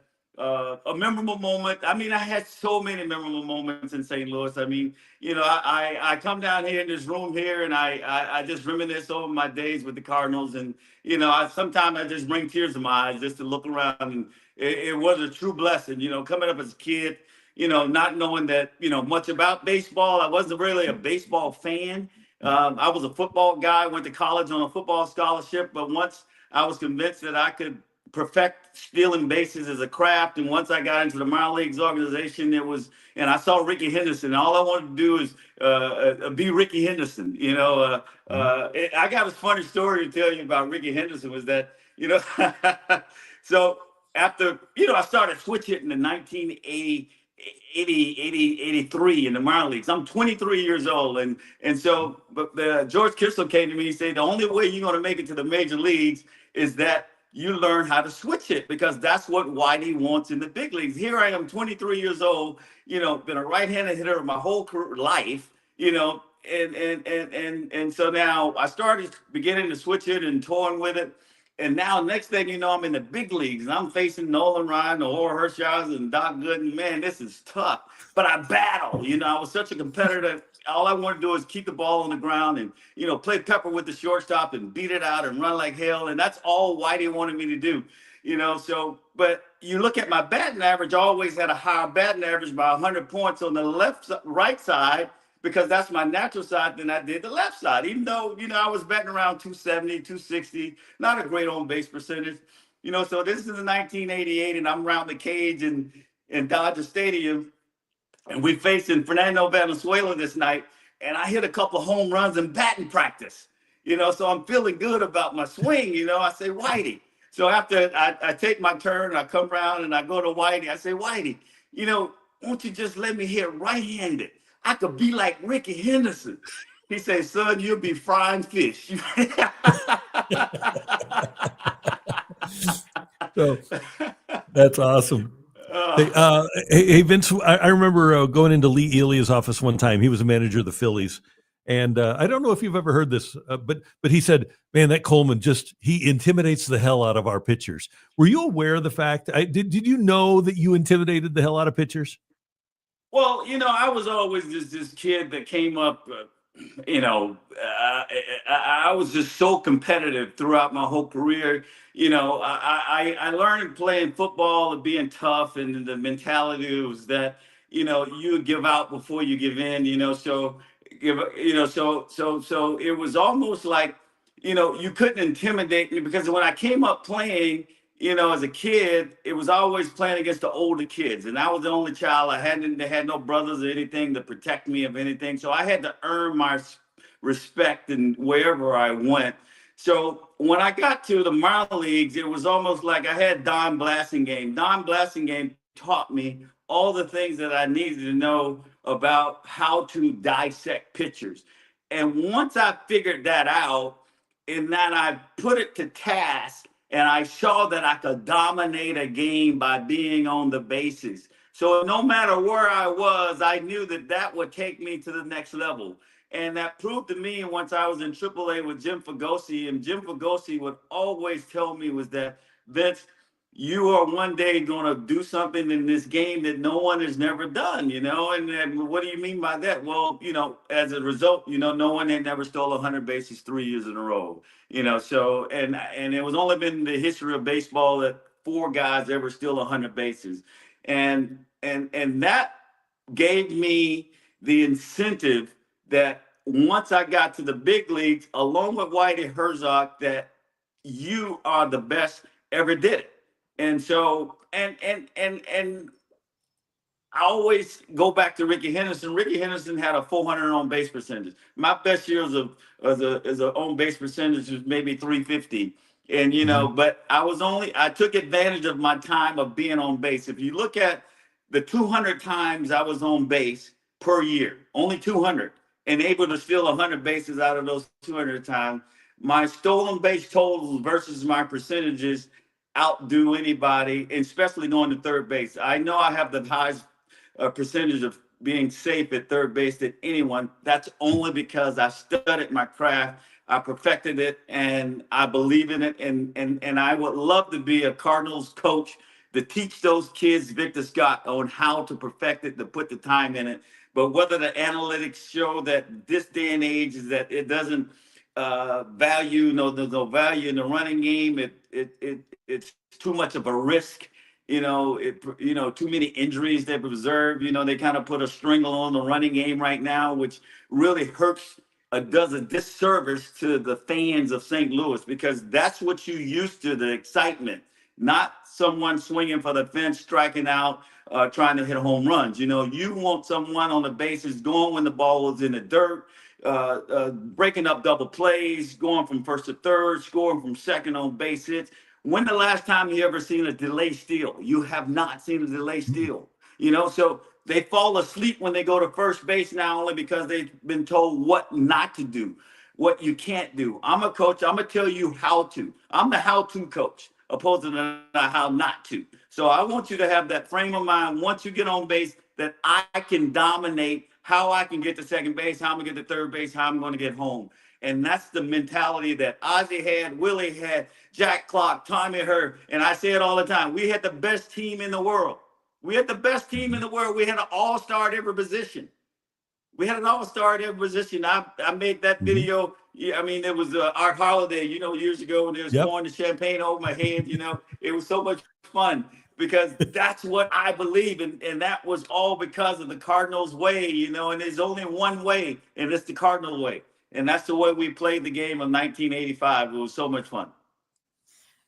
a memorable moment. I mean, I had so many memorable moments in St. Louis. I mean, you know, I come down here in this room here, and I just reminisce over my days with the Cardinals, and you know, sometimes I just bring tears to my eyes just to look around, and it was a true blessing. You know, coming up as a kid, you know, not knowing that much about baseball. I wasn't really a baseball fan. I was a football guy. Went to college on a football scholarship, but once I was convinced that I could perfect stealing bases as a craft. And once I got into the minor leagues organization, and I saw Ricky Henderson. All I wanted to do is be Ricky Henderson. You know, I got a funny story to tell you about Ricky Henderson was that, so after, I started switch hitting in 1980, 83 in the minor leagues. I'm 23 years old. And so George Kissel came to me and said, the only way you're going to make it to the major leagues is that you learn how to switch it, because that's what Whitey wants in the big leagues. Here I am, 23 years old, been a right-handed hitter my whole life, and so now I started beginning to switch it and toying with it. And now next thing you know, I'm in the big leagues and I'm facing Nolan Ryan, Whitey Herzog, and Doc Gooden. Man, this is tough. But I battle. I was such a competitor. All I want to do is keep the ball on the ground and, play pepper with the shortstop and beat it out and run like hell. And that's all Whitey wanted me to do, but you look at my batting average, I always had a higher batting average by 100 points on the right side, because that's my natural side, than I did the left side. Even though, I was batting around 270, 260, not a great on base percentage. So this is in 1988 and I'm around the cage in Dodger Stadium. And we facing Fernando Valenzuela this night, and I hit a couple of home runs in batting practice, so I'm feeling good about my swing. I say, Whitey. So after I take my turn, I come around and I go to Whitey. I say, Whitey, won't you just let me hit right-handed? I could be like Ricky Henderson. He says, son, you'll be frying fish. So that's awesome. Hey, Vince, I remember going into Lee Elia's office one time. He was a manager of the Phillies. And I don't know if you've ever heard this, but he said, man, that Coleman he intimidates the hell out of our pitchers. Were you aware of the fact? Did you know that you intimidated the hell out of pitchers? Well, I was always this kid that came up, I was just so competitive throughout my whole career. I learned playing football and being tough, and the mentality was that, you give out before you give in, so it was almost like, you couldn't intimidate me, because when I came up playing, as a kid, it was always playing against the older kids. And I was the only child. I had no brothers or anything to protect me of anything. So I had to earn my respect and wherever I went. So when I got to the minor leagues, it was almost like I had Don Blasingame. Don Blasingame taught me all the things that I needed to know about how to dissect pitchers. And once I figured that out, and then I put it to task, and I saw that I could dominate a game by being on the bases. So no matter where I was, I knew that would take me to the next level. And that proved to me once I was in AAA with Jim Fagosi. And Jim Fagosi would always tell me was that, Vince, you are one day going to do something in this game that no one has never done, And what do you mean by that? Well, as a result, no one had never stole 100 bases 3 years in a row, So, and it was only been in the history of baseball that 4 guys ever steal 100 bases. And that gave me the incentive that once I got to the big leagues, along with Whitey Herzog, that you are the best ever did it. And so, and I always go back to Ricky Henderson. Ricky Henderson had a 400 on base percentage. My best year as a on base percentage was maybe 350. And but I took advantage of my time of being on base. If you look at the 200 times I was on base per year, only 200, and able to steal 100 bases out of those 200 times, my stolen base totals versus my percentages outdo anybody, especially going to third base. I know I have the highest percentage of being safe at third base than anyone. That's only because I studied my craft, I perfected it, and I believe in it. And I would love to be a Cardinals coach to teach those kids, Victor Scott, on how to perfect it, to put the time in it. But whether the analytics show that this day and age is that it doesn't value, there's no value in the running game. It's too much of a risk. Too many injuries they've observed. They kind of put a strangle on the running game right now, which really hurts, does a disservice to the fans of St. Louis, because that's what you used to, the excitement, not someone swinging for the fence, striking out, trying to hit home runs. You want someone on the bases going when the ball is in the dirt, breaking up double plays, going from first to third, scoring from second on base hits. When the last time you ever seen a delay steal? You have not seen a delay steal. So they fall asleep when they go to first base now, only because they've been told what not to do, what you can't do. I'm a coach. I'm going to tell you how to. I'm the how-to coach, opposed to the how not to. So I want you to have that frame of mind once you get on base, that I can dominate how I can get to second base, how I'm going to get to third base, how I'm going to get home. And that's the mentality that Ozzie had, Willie had, Jack Clark, Tommy Hurt. And I say it all the time. We had the best team in the world. We had the best team in the world. We had an all-star at every position. We had an all-star at every position. I made that video. Yeah, I mean, it was Art Holiday, years ago, when they was pouring the champagne over my head. It was so much fun, because that's what I believe. And that was all because of the Cardinals way, and there's only one way, and it's the Cardinal way. And that's the way we played the game of 1985. It was so much fun.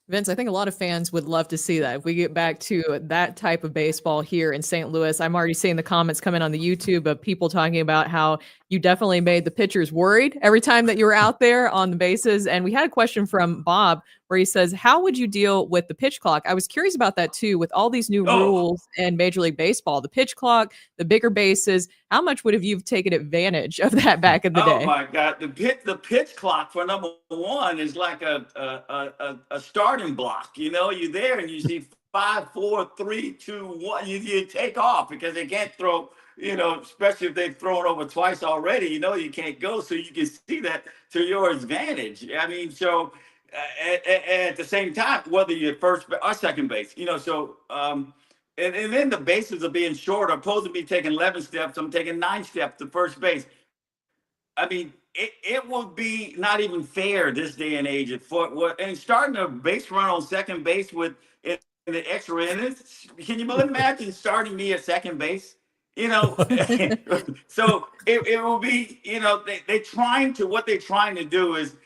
Vince, I think a lot of fans would love to see that. If we get back to that type of baseball here in St. Louis, I'm already seeing the comments come in on the YouTube of people talking about how you definitely made the pitchers worried every time that you were out there on the bases. And we had a question from Bob where he says, how would you deal with the pitch clock? I was curious about that too, with all these new rules in Major League Baseball, the pitch clock, the bigger bases. How much would have you taken advantage of that back in the day? Oh my God, the pitch clock for number one is like a starting block. You're there and you see 5, 4, 3, 2, 1. You take off, because they can't throw. Especially if they've thrown over twice already. You can't go, so you can see that to your advantage. I mean, so. At the same time, whether you're first or second base, and then the bases are being shorter, opposed to me taking 11 steps, I'm taking 9 steps to first base. I mean, it would be not even fair this day and age and starting a base run on second base with in the extra innings. Can you imagine starting me at second base? So it will be, what they're trying to do is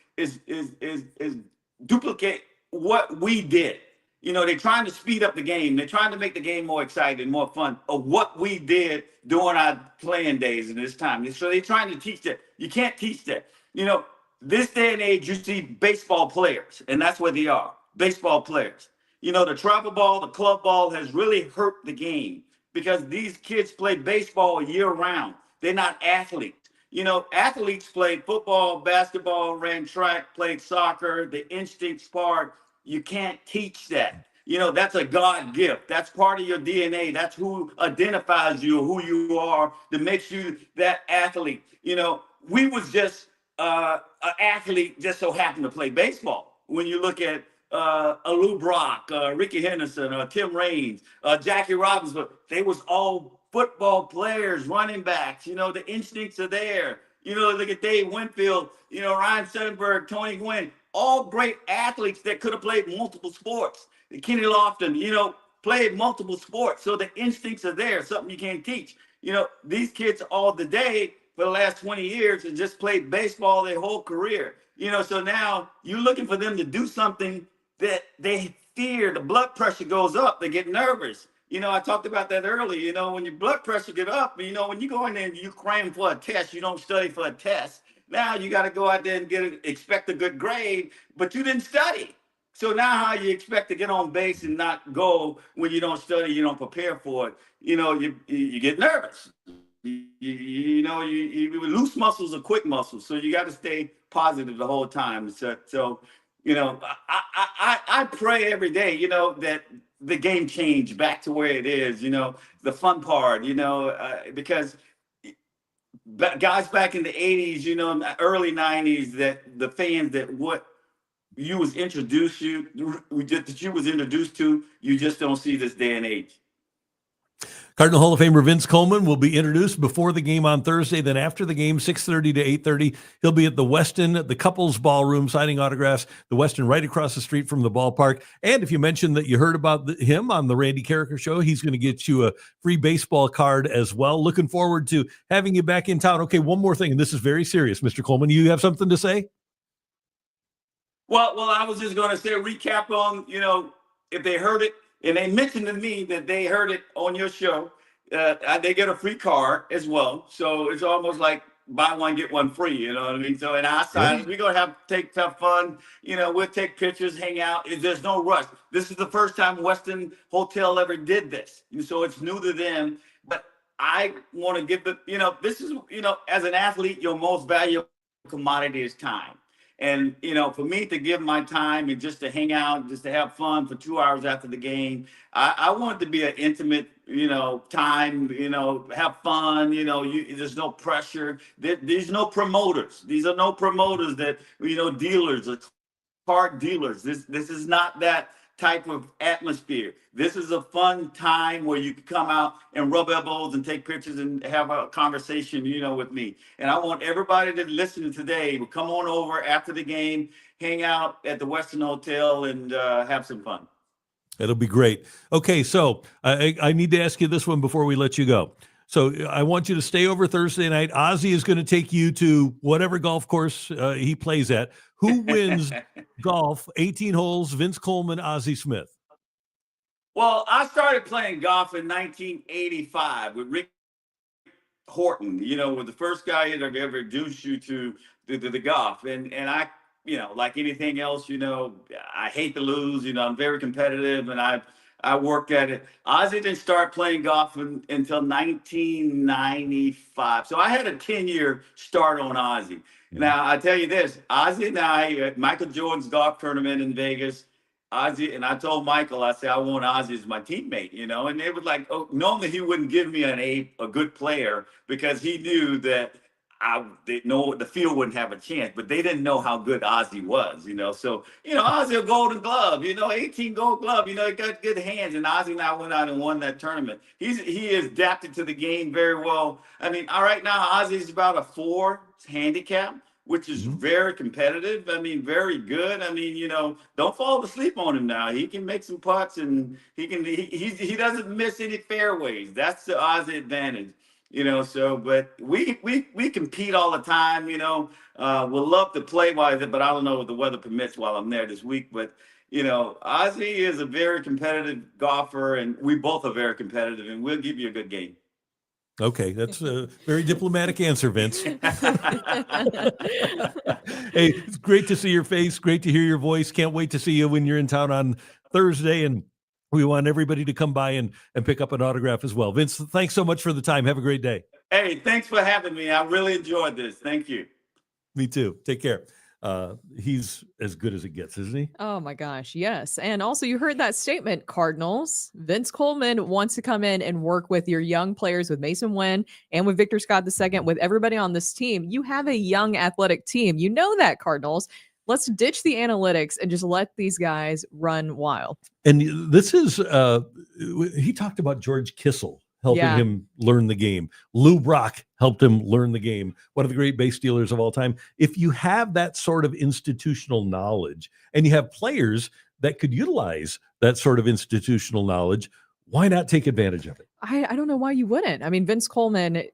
duplicate what we did. They're trying to speed up the game. They're trying to make the game more exciting, more fun, of what we did during our playing days in this time. So they're trying to teach that. You can't teach that. This day and age, you see baseball players, and that's what they are, baseball players. The travel ball, the club ball has really hurt the game, because these kids play baseball year round. They're not athletes. Athletes played football, basketball, ran track, played soccer, the instincts part. You can't teach that. That's a God gift. That's part of your DNA. That's who identifies you, who you are, that makes you that athlete. We was just an athlete, just so happened to play baseball. When you look at Lou Brock, Ricky Henderson, Tim Raines, Jackie Robinson, they was all football players, running backs. The instincts are there. Look at Dave Winfield, Ryan Sonnenberg, Tony Gwynn, all great athletes that could have played multiple sports. Kenny Lofton, played multiple sports. So the instincts are there, something you can't teach. These kids all the day for the last 20 years have just played baseball their whole career. So now you're looking for them to do something that they fear. The blood pressure goes up. They get nervous. I talked about that earlier. When your blood pressure get up, when you go in there and you cram for a test, you don't study for a test. Now you got to go out there and expect a good grade, but you didn't study. So now how you expect to get on base and not go when you don't study, you don't prepare for it? You get nervous. You loose muscles are quick muscles, so you got to stay positive the whole time. So I pray every day, that the game change back to where it is, the fun part, because guys back in the 80s, in the early 90s, that the fans that what you was introduced that you was introduced to, you just don't see this day and age. Cardinal Hall of Famer Vince Coleman will be introduced before the game on Thursday. Then after the game, 6:30 to 8:30, he'll be at the Westin, the couples ballroom, signing autographs. The Westin right across the street from the ballpark. And if you mentioned that you heard about him on the Randy Karraker show, he's going to get you a free baseball card as well. Looking forward to having you back in town. Okay, one more thing, and this is very serious, Mr. Coleman. You have something to say? Well, I was just going to say recap on, if they heard it, and they mentioned to me that they heard it on your show, they get a free card as well. So it's almost like buy one, get one free, you know what I mean? So in our side, we're going to have fun. We'll take pictures, hang out. There's no rush. This is the first time Westin Hotel ever did this. So it's new to them. But I want to give this is, as an athlete, your most valuable commodity is time. And, for me to give my time and just to hang out, just to have fun for 2 hours after the game, I want it to be an intimate, time, have fun, there's no pressure. There's no promoters. These are no promoters that, dealers or card dealers. This is not that type of atmosphere. This is a fun time where you can come out and rub elbows and take pictures and have a conversation, with me. And I want everybody that listening today to come on over after the game, hang out at the Westin Hotel and have some fun. It'll be great. Okay, so I need to ask you this one before we let you go. So I want you to stay over Thursday night. Ozzie is going to take you to whatever golf course he plays at. Who wins golf, 18 holes, Vince Coleman, Ozzie Smith? Well, I started playing golf in 1985 with Rick Horton, with the first guy that ever introduced you to the golf. And I, like anything else, I hate to lose, I'm very competitive and I worked at it. Ozzie didn't start playing golf until 1995. So I had a 10-year start on Ozzie. Now, I tell you this, Ozzie and I, at Michael Jordan's golf tournament in Vegas, Ozzie, and I told Michael, I said, I want Ozzie as my teammate, and they were like, oh, normally he wouldn't give me a good player because he knew that the field wouldn't have a chance, but they didn't know how good Ozzie was, So, Ozzie a Golden Glove, 18 Gold Glove, he got good hands, and Ozzie and I went out and won that tournament. He is adapted to the game very well. I mean, all right now, Ozzie's about a 4 handicap, which is very competitive. I mean, very good. I mean, don't fall asleep on him now. He can make some putts, and he doesn't miss any fairways. That's the Ozzie advantage. So, but we compete all the time, we'll love to play but I don't know if the weather permits while I'm there this week, but, Ozzie is a very competitive golfer and we both are very competitive and we'll give you a good game. Okay. That's a very diplomatic answer, Vince. Hey, it's great to see your face. Great to hear your voice. Can't wait to see you when you're in town on Thursday, and we want everybody to come by and pick up an autograph as well. Vince, thanks so much for the time. Have a great day. Hey, thanks for having me. I really enjoyed this. Thank you. Me too. Take care. He's as good as it gets, isn't he? Oh my gosh, yes. And also you heard that statement, Cardinals. Vince Coleman wants to come in and work with your young players, with Mason Wynn and with Victor Scott II, with everybody on this team. You have a young athletic team. You know that, Cardinals. Let's ditch the analytics and just let these guys run wild. And this is, he talked about George Kissel helping him learn the game. Lou Brock helped him learn the game. One of the great base stealers of all time. If you have that sort of institutional knowledge and you have players that could utilize that sort of institutional knowledge, why not take advantage of it? I don't know why you wouldn't. I mean, Vince Coleman,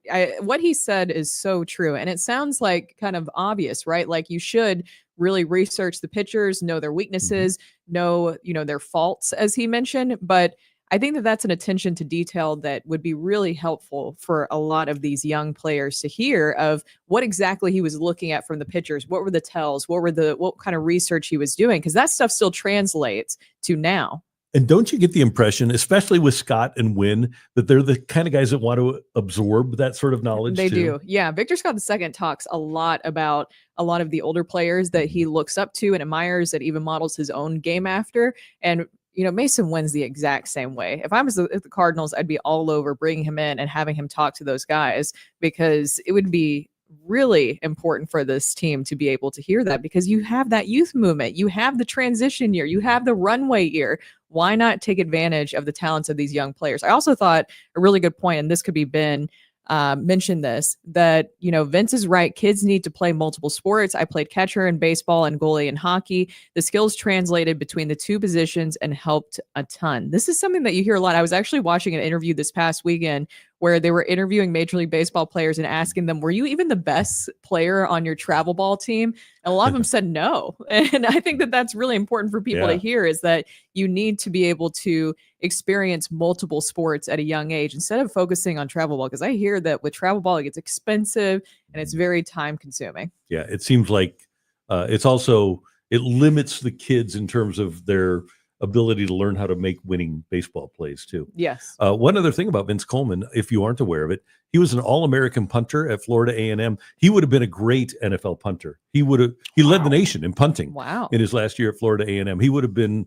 what he said is so true. And it sounds like kind of obvious, right? Like you should really research the pitchers, know their weaknesses, know, their faults, as he mentioned. But I think that that's an attention to detail that would be really helpful for a lot of these young players to hear of what exactly he was looking at from the pitchers. What were the tells? What kind of research he was doing? Because that stuff still translates to now. And don't you get the impression, especially with Scott and Wynn, that they're the kind of guys that want to absorb that sort of knowledge? They too? do. Yeah. Victor Scott II talks a lot about a lot of the older players that he looks up to and admires, that even models his own game after. And Mason Wynn's the exact same way. If I was at the Cardinals, I'd be all over bringing him in and having him talk to those guys, because it would be really important for this team to be able to hear that, because you have that youth movement, you have the transition year, you have the runway year. Why not take advantage of the talents of these young players? I also thought a really good point, and this could be Ben mentioned this, that, Vince is right. Kids need to play multiple sports. I played catcher in baseball and goalie in hockey. The skills translated between the two positions and helped a ton. This is something that you hear a lot. I was actually watching an interview this past weekend where they were interviewing Major League Baseball players and asking them, were you even the best player on your travel ball team? And a lot of them said no. And I think that that's really important for people to hear, is that you need to be able to experience multiple sports at a young age instead of focusing on travel ball. Because I hear that with travel ball, it gets expensive and it's very time consuming. Yeah, it seems like it limits the kids in terms of their ability to learn how to make winning baseball plays too. Yes. One other thing about Vince Coleman, if you aren't aware of it, he was an All-American punter at Florida A&M. He would have been a great NFL punter. He led the nation in punting. Wow. In his last year at Florida A&M. He would have been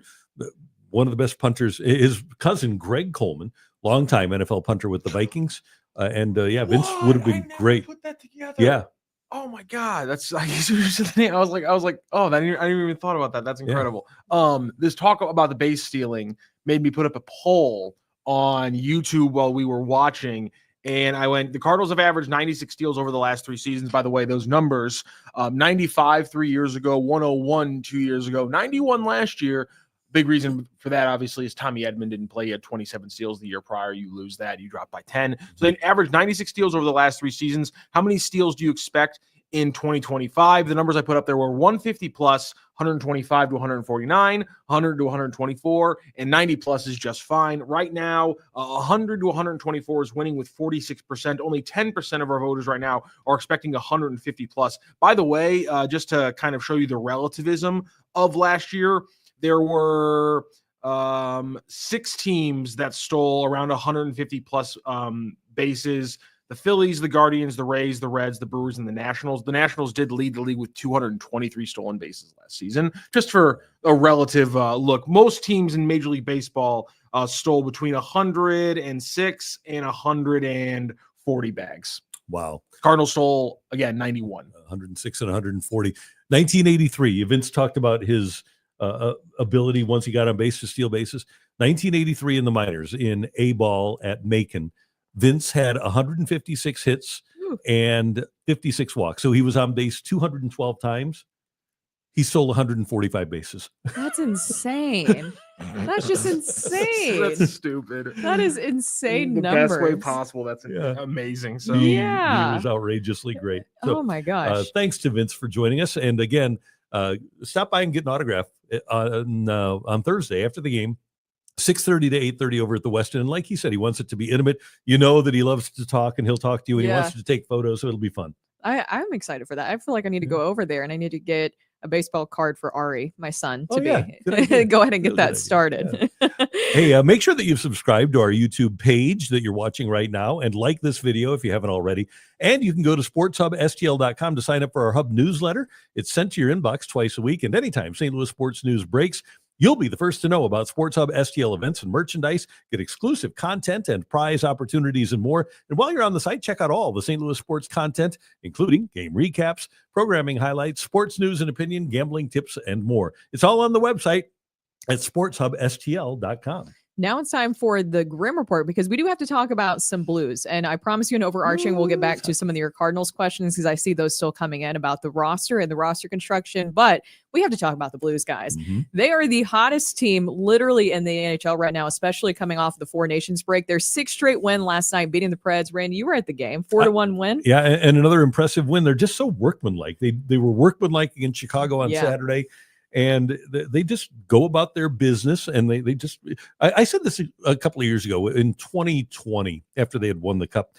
one of the best punters. His cousin Greg Coleman, longtime NFL punter with the Vikings, Vince would have been great. Put that together. Yeah. Oh my God, that's I was like, oh, I didn't even thought about that. That's incredible. This talk about the base stealing made me put up a poll on YouTube while we were watching, and I went, the Cardinals have averaged 96 steals over the last 3 seasons. By the way, those numbers, 95 3 years ago, 101 2 years ago, 91 last year. Big reason for that, obviously, is Tommy Edman didn't play. He had 27 steals the year prior. You lose that, you drop by 10. So they averaged 96 steals over the last 3 seasons. How many steals do you expect in 2025? The numbers I put up there were 150 plus, 125 to 149, 100 to 124, and 90 plus is just fine. Right now, 100 to 124 is winning with 46%. Only 10% of our voters right now are expecting 150 plus. By the way, just to kind of show you the relativism of last year, there were 6 teams that stole around 150 plus bases. The Phillies, the Guardians, the Rays, the Reds, the Brewers, and the Nationals. The Nationals did lead the league with 223 stolen bases last season. Just for a relative look, most teams in Major League Baseball stole between 106 and 140 bags. Wow. Cardinals stole, again, 91. 106 and 140. 1983, Vince talked about his ability once he got on base to steal bases. 1983 in the minors in A-ball at Macon, Vince had 156 hits and 56 walks. So he was on base 212 times. He stole 145 bases. That's insane. That's just insane. That's stupid. That is insane the numbers. best way possible. That's amazing. So He was outrageously great. So, oh my gosh. Thanks to Vince for joining us. And again, stop by and get an autograph on Thursday after the game, 6:30 to 8:30 over at the Westin. And like he said, he wants it to be intimate. You know that he loves to talk, and he'll talk to you, and he wants to take photos, so it'll be fun. I'm excited for that. I feel like I need to go over there, and I need to get a baseball card for Ari, my son, to go ahead and get that started. Yeah. Hey, make sure that you've subscribed to our YouTube page that you're watching right now, and like this video if you haven't already. And you can go to sportshubstl.com to sign up for our Hub newsletter. It's sent to your inbox twice a week, and anytime St. Louis sports news breaks, you'll be the first to know about Sports Hub STL events and merchandise, get exclusive content and prize opportunities and more. And while you're on the site, check out all the St. Louis sports content, including game recaps, programming highlights, sports news and opinion, gambling tips, and more. It's all on the website at sportshubstl.com. Now it's time for the Grim Report, because we do have to talk about some Blues. And I promise you an overarching, we'll get back to some of your Cardinals questions, because I see those still coming in about the roster and the roster construction. But we have to talk about the Blues, guys. Mm-hmm. They are the hottest team literally in the NHL right now, especially coming off the Four Nations break. Their 6th straight win last night, beating the Preds. Randy, you were at the game, 4-1 win. Yeah, and another impressive win. They're just so workmanlike. They were workmanlike against Chicago on Saturday. And they just go about their business, and they just – I said this a couple of years ago in 2020 after they had won the Cup.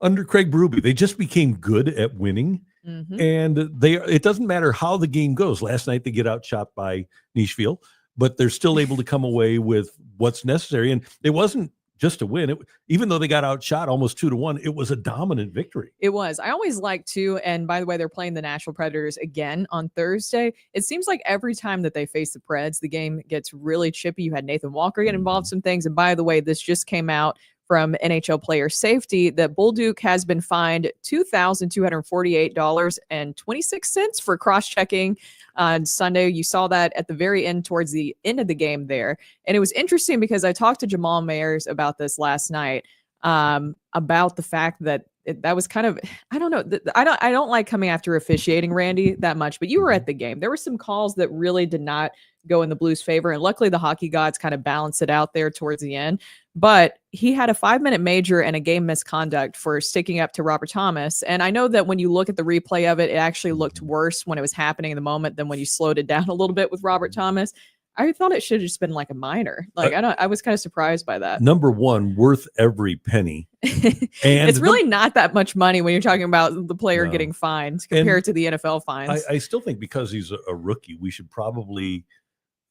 Under Craig Berube, they just became good at winning, and it doesn't matter how the game goes. Last night they get outshot by Nashville, but they're still able to come away with what's necessary. And it wasn't just a win. Even though they got outshot almost 2-1, it was a dominant victory. It was. I always like to, and by the way, they're playing the Nashville Predators again on Thursday. It seems like every time that they face the Preds, the game gets really chippy. You had Nathan Walker get involved in some things. And by the way, this just came out from NHL Player Safety that Bolduc has been fined $2,248.26 for cross-checking on Sunday. You saw that at the very end, towards the end of the game there. And it was interesting because I talked to Jamal Mayers about this last night, about the fact that that was kind of, I don't know. I don't like coming after officiating, Randy, that much, but you were at the game. There were some calls that really did not go in the Blues' favor. And luckily the hockey gods kind of balanced it out there towards the end. But he had a 5-minute major and a game misconduct for sticking up to Robert Thomas. And I know that when you look at the replay of it, it actually looked worse when it was happening in the moment than when you slowed it down a little bit with Robert Thomas. I thought it should have just been like a minor. Like, I was kind of surprised by that. Number one, worth every penny. And it's really not that much money when you're talking about the player getting fined compared to the NFL fines. I still think because he's a rookie, we should probably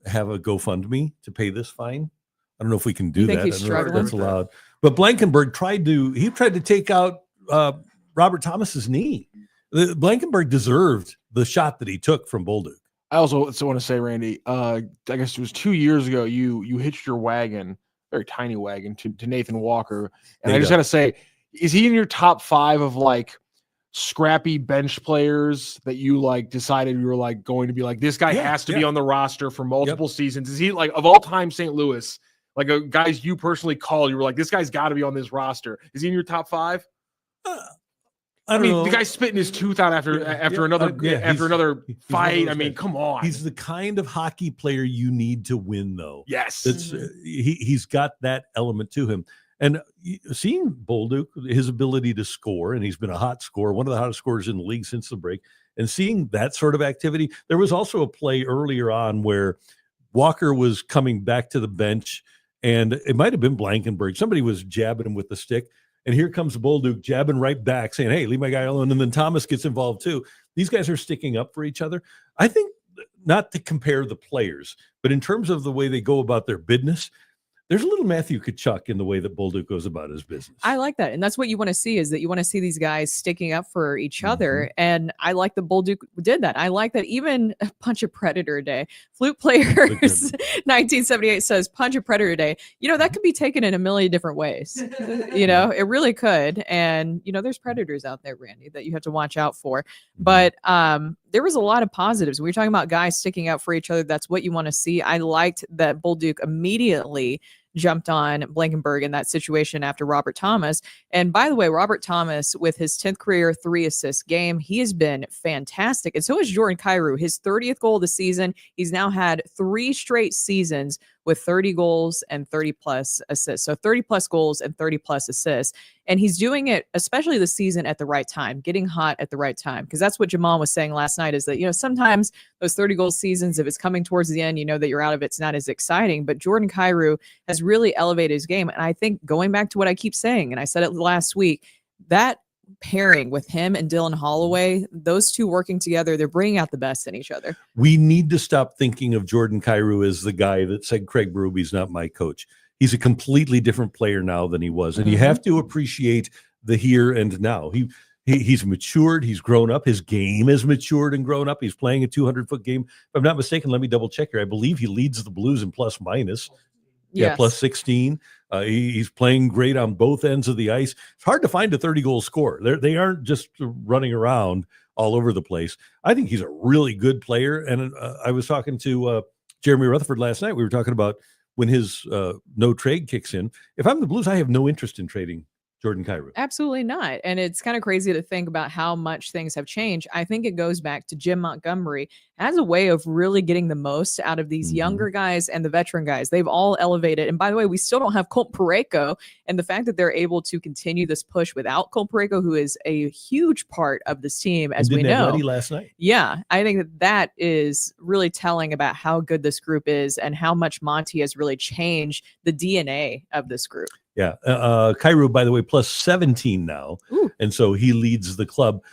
have a GoFundMe to pay this fine. I don't know if we can do that. He's struggling? That's allowed. But Blankenberg tried to take out Robert Thomas's knee. Blankenberg deserved the shot that he took from Bolduc. I also want to say, Randy, I guess it was 2 years ago, you hitched your wagon, very tiny wagon, to Nathan Walker. And I just got to say, is he in your top 5 of like scrappy bench players that you like decided you were like going to be like, this guy has to be on the roster for multiple seasons? Is he like, of all time St. Louis, like guys you personally called, you were like, this guy's got to be on this roster? Is he in your top 5? I mean, the guy's spitting his tooth out after another fight. I mean, come on. He's the kind of hockey player you need to win, though. Yes, it's he's got that element to him. And seeing Bolduc, his ability to score, and he's been a hot scorer, one of the hottest scorers in the league since the break, and seeing that sort of activity. There was also a play earlier on where Walker was coming back to the bench, and it might have been Blankenberg. Somebody was jabbing him with the stick. And here comes Bolduc jabbing right back, saying, hey, leave my guy alone. And then Thomas gets involved too. These guys are sticking up for each other. I think, not to compare the players, but in terms of the way they go about their business, there's a little Matthew Tkachuk in the way that Bolduc goes about his business. I like that. And that's what you want to see, is that you want to see these guys sticking up for each other. And I like that Bolduc did that. I like that even Punch a Predator Day. Flute Players 1978 says Punch a Predator Day. You know, that could be taken in a million different ways. You know, it really could. And, you know, there's predators out there, Randy, that you have to watch out for. But there was a lot of positives. We were talking about guys sticking up for each other. That's what you want to see. I liked that Bolduc immediately jumped on Blankenberg in that situation after Robert Thomas. And by the way, Robert Thomas, with his 10th career 3-assist game, he has been fantastic. And so is Jordan Kyrou, his 30th goal of the season. He's now had 3 straight seasons with 30 goals and 30 plus assists. So 30 plus goals and 30 plus assists. And he's doing it, especially this season, at the right time, getting hot at the right time. Because that's what Jamal was saying last night, is that, you know, sometimes those 30 goal seasons, if it's coming towards the end, you know that you're out of it, it's not as exciting. But Jordan Kyrou has really elevated his game. And I think, going back to what I keep saying, and I said it last week, that pairing with him and Dylan Holloway, those two working together, they're bringing out the best in each other. We need to stop thinking of Jordan Kyrou as the guy that said Craig Berube's not my coach. He's a completely different player now than he was. And you have to appreciate the here and now. He's matured. He's grown up. His game has matured and grown up. He's playing a 200-foot game. If I'm not mistaken, let me double check here. I believe he leads the Blues in plus minus. Yeah, plus 16. He's playing great on both ends of the ice. It's hard to find a 30-goal scorer. They aren't just running around all over the place. I think he's a really good player. And I was talking to Jeremy Rutherford last night. We were talking about when his no trade kicks in. If I'm the Blues, I have no interest in trading Jordan Kyrou. Absolutely not. And it's kind of crazy to think about how much things have changed. I think it goes back to Jim Montgomery as a way of really getting the most out of these younger guys and the veteran guys. They've all elevated. And by the way, we still don't have Colt Parayko. And the fact that they're able to continue this push without Colt Parayko, who is a huge part of this team, as we know. Last night. Yeah, I think that is really telling about how good this group is and how much Monty has really changed the DNA of this group. Yeah. Kyrou, by the way, plus 17 now. Ooh. And so he leads the club.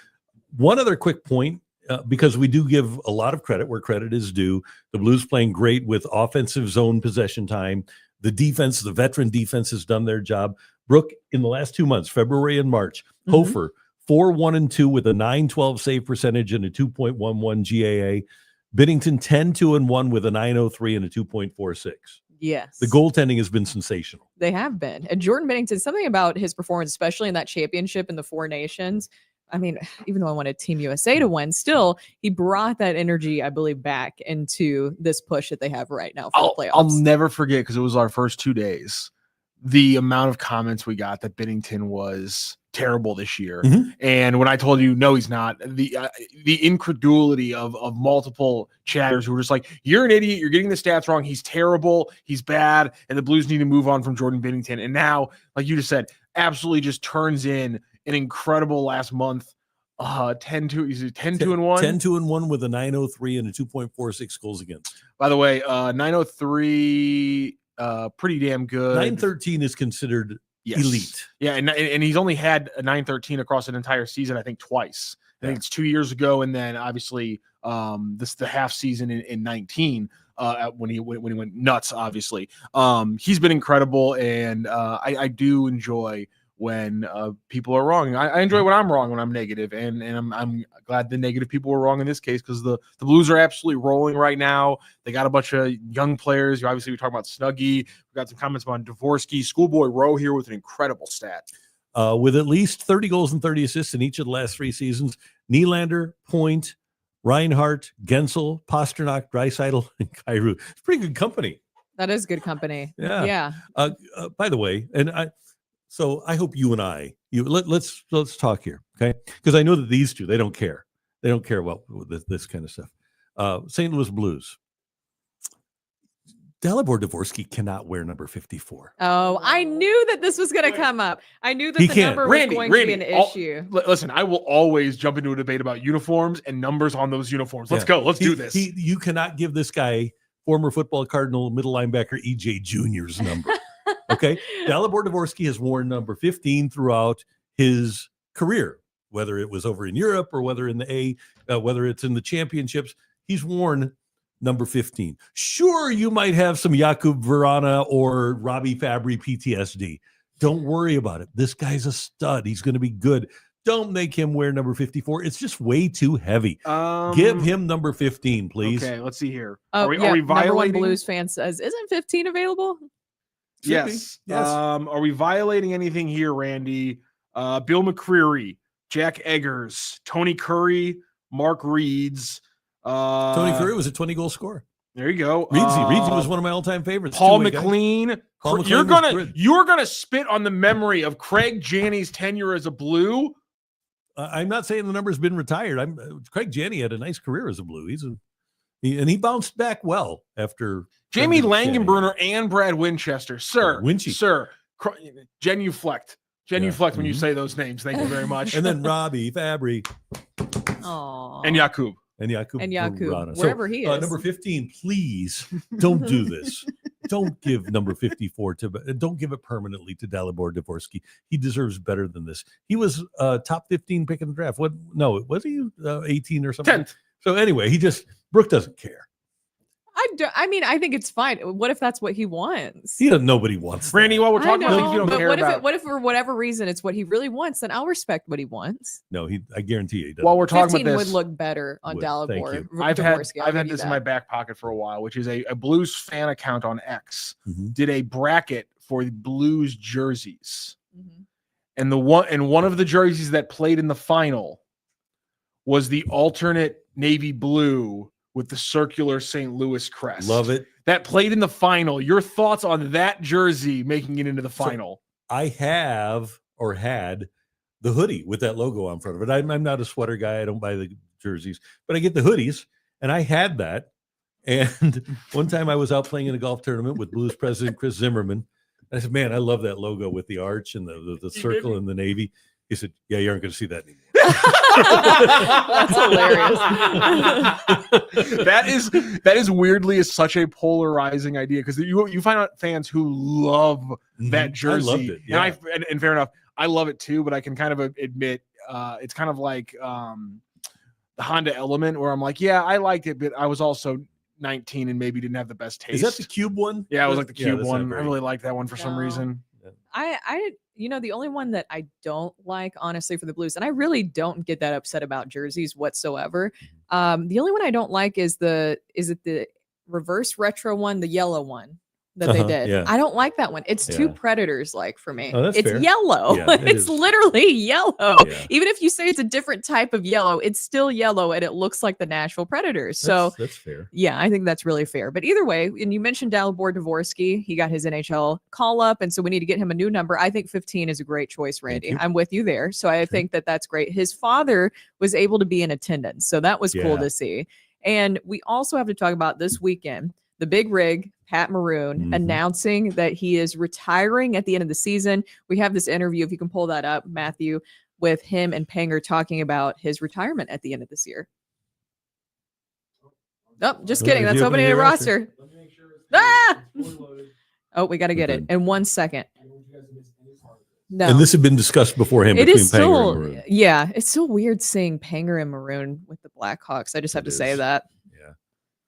One other quick point, because we do give a lot of credit where credit is due. The Blues playing great with offensive zone possession time. The defense, the veteran defense, has done their job. Brooke, in the last 2 months, February and March, HOFer, 4-1-2 with a .912 save percentage and a 2.11 GAA. Binnington, 10-2-1 with a .903 and a 2.46. Yes. The goaltending has been sensational. They have been. And Jordan Bennington, something about his performance, especially in that championship in the Four Nations. I mean, even though I wanted Team USA to win, still, he brought that energy, I believe, back into this push that they have right now for the playoffs. I'll never forget, because it was our first 2 days, the amount of comments we got that Bennington was terrible this year. Mhm. And when I told you, no, he's not, the incredulity of multiple chatters who were just like, you're an idiot, you're getting the stats wrong, he's terrible, he's bad, and the Blues need to move on from Jordan Bennington. And now, like you just said, absolutely just turns in an incredible last month. 10-2, is it 10-2-1? 10-2-1 with a 903 and a 2.46 goals against. By the way, 903, pretty damn good. 913 is considered elite. Yeah, and he's only had a 913 across an entire season, I think twice. I think it's 2 years ago, and then obviously the half season in 19 when he went nuts. Obviously, he's been incredible, and I do enjoy when people are wrong. I enjoy when I'm wrong, when I'm negative, and I'm glad the negative people were wrong in this case, because the Blues are absolutely rolling right now. They got a bunch of young players. Obviously, we talk about Snuggie. We got some comments about Dvorsky. Schoolboy Rowe here with an incredible stat. With at least 30 goals and 30 assists in each of the last 3 seasons, Nylander, Point, Reinhart, Gensel, Pasternak, Draisaitl, and Kyrou. It's pretty good company. That is good company. Yeah. By the way, so I hope you and let's talk here, okay? Because I know that these two, they don't care. They don't care about this kind of stuff. St. Louis Blues. Dalibor Dvorsky cannot wear number 54. Oh, I knew that this was going to come up. I knew that number was going to be an issue. Listen, I will always jump into a debate about uniforms and numbers on those uniforms. Let's go. Let's do this. You cannot give this guy, former football Cardinal middle linebacker E.J. Jr.'s number. Okay? Dalibor Dvorsky has worn number 15 throughout his career, whether it was over in Europe or whether whether it's in the championships. He's worn number 15. Sure, you might have some Jakub Vrana or Robbie Fabry PTSD. Don't worry about it. This guy's a stud. He's going to be good. Don't make him wear number 54. It's just way too heavy. Give him number 15, please. Okay, let's see here. Are we violating? Number one Blues fan says, isn't 15 available? Yes. Are we violating anything here, Randy? Bill McCreary, Jack Eggers, Tony Curry, Mark Reeds. Tony Curry was a 20-goal scorer. There you go. Reedsy was one of my all-time favorites. Paul McLean. You're gonna spit on the memory of Craig Janney's tenure as a Blue. I'm not saying the number's been retired. Craig Janney had a nice career as a Blue. He bounced back well after Jamie Langenbrunner and Brad Winchester. Sir, genuflect. Genuflect when you say those names. Thank you very much. And then Robbie Fabry. Aww. And Jakub. And Jakub, wherever he is. Number 15, please don't do this. Don't give number 54 don't give it permanently to Dalibor Dvorsky. He deserves better than this. He was top 15 pick in the draft. Was he 18 or something? 10th. So anyway, Brooke doesn't care. I think it's fine. What if that's what he wants? Nobody wants that. Randy, while we're talking about things you don't care about. What if for whatever reason it's what he really wants? Then I'll respect what he wants. No, I guarantee you he doesn't. While we're talking 15 about this, would look better on Dalibor. I've had this in my back pocket for a while, which is a Blues fan account on X did a bracket for the Blues jerseys. And one of the jerseys that played in the final was the alternate navy blue with the circular St. Louis crest. Love it. That played in the final. Your thoughts on that jersey making it into the final? So I had the hoodie with that logo on front of it. I'm not a sweater guy. I don't buy the jerseys, but I get the hoodies, and I had that. And one time I was out playing in a golf tournament with Blues president Chris Zimmerman. I said, man, I love that logo with the arch and the circle and the navy. He said, yeah, you aren't going to see that anymore. That's hilarious. that is weirdly such a polarizing idea, because you find out fans who love that jersey. I loved it. Yeah. And fair enough, I love it too. But I can kind of admit it's kind of like the Honda Element, where I'm like, yeah, I liked it, but I was also 19 and maybe didn't have the best taste. Is that the cube one? Yeah, it was like the cube one. I really like that one for some reason. I the only one that I don't like, honestly, for the Blues, and I really don't get that upset about jerseys whatsoever. The only one I don't like is the reverse retro one, the yellow one, that they did. Yeah. I don't like that one. It's too Yeah. Predators like for me. Oh, that's it's fair. yellow. Yeah, it it's is. literally yellow. Yeah. Even if you say it's a different type of yellow, it's still yellow and it looks like the Nashville Predators. So That's fair. yeah, I think that's really fair. But either way, and you mentioned Dalibor Dvorsky, he got his NHL call up, and so we need to get him a new number. I think 15 is a great choice, Randy. you. I'm with you there. So I think that that's great. His father was able to be in attendance, so that was cool Yeah. to see. And we also have to talk about this weekend, the big rig, Pat Maroon, Mhm. announcing that he is retiring at the end of the season. We have this interview, if you can pull that up, Matthew, with him and Panger talking about his retirement at the end of this year. Oh, just kidding. Is he That's opening a roster. Ah! Oh, we got to get it in 1 second. No. And this had been discussed beforehand It between is Panger and still, Maroon. yeah, it's so weird seeing Panger and Maroon with the Blackhawks. I just have It to say is. that. Yeah.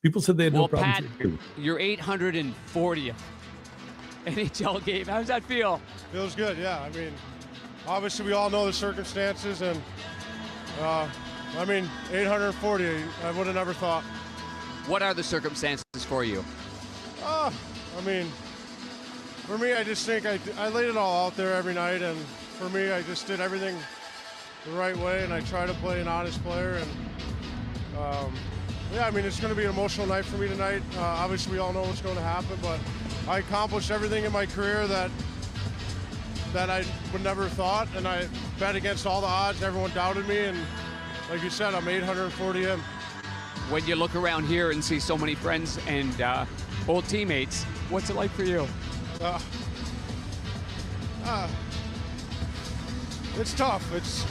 People said they had no Well, problems. Pat, your 840th NHL game. How does that feel? Feels good, yeah. I mean, obviously we all know the circumstances, and I mean, 840, I would have never thought. What are the circumstances for you? I mean, for me, I just think I laid it all out there every night, and for me, I just did everything the right way, and I try to play an honest player, and yeah, I mean, it's going to be an emotional night for me tonight. Obviously, we all know what's going to happen, but I accomplished everything in my career that I would never have thought, and I bet against all the odds. Everyone doubted me, and like you said, I'm 840 in. When you look around here and see so many friends and old teammates, what's it like for you? It's tough. It's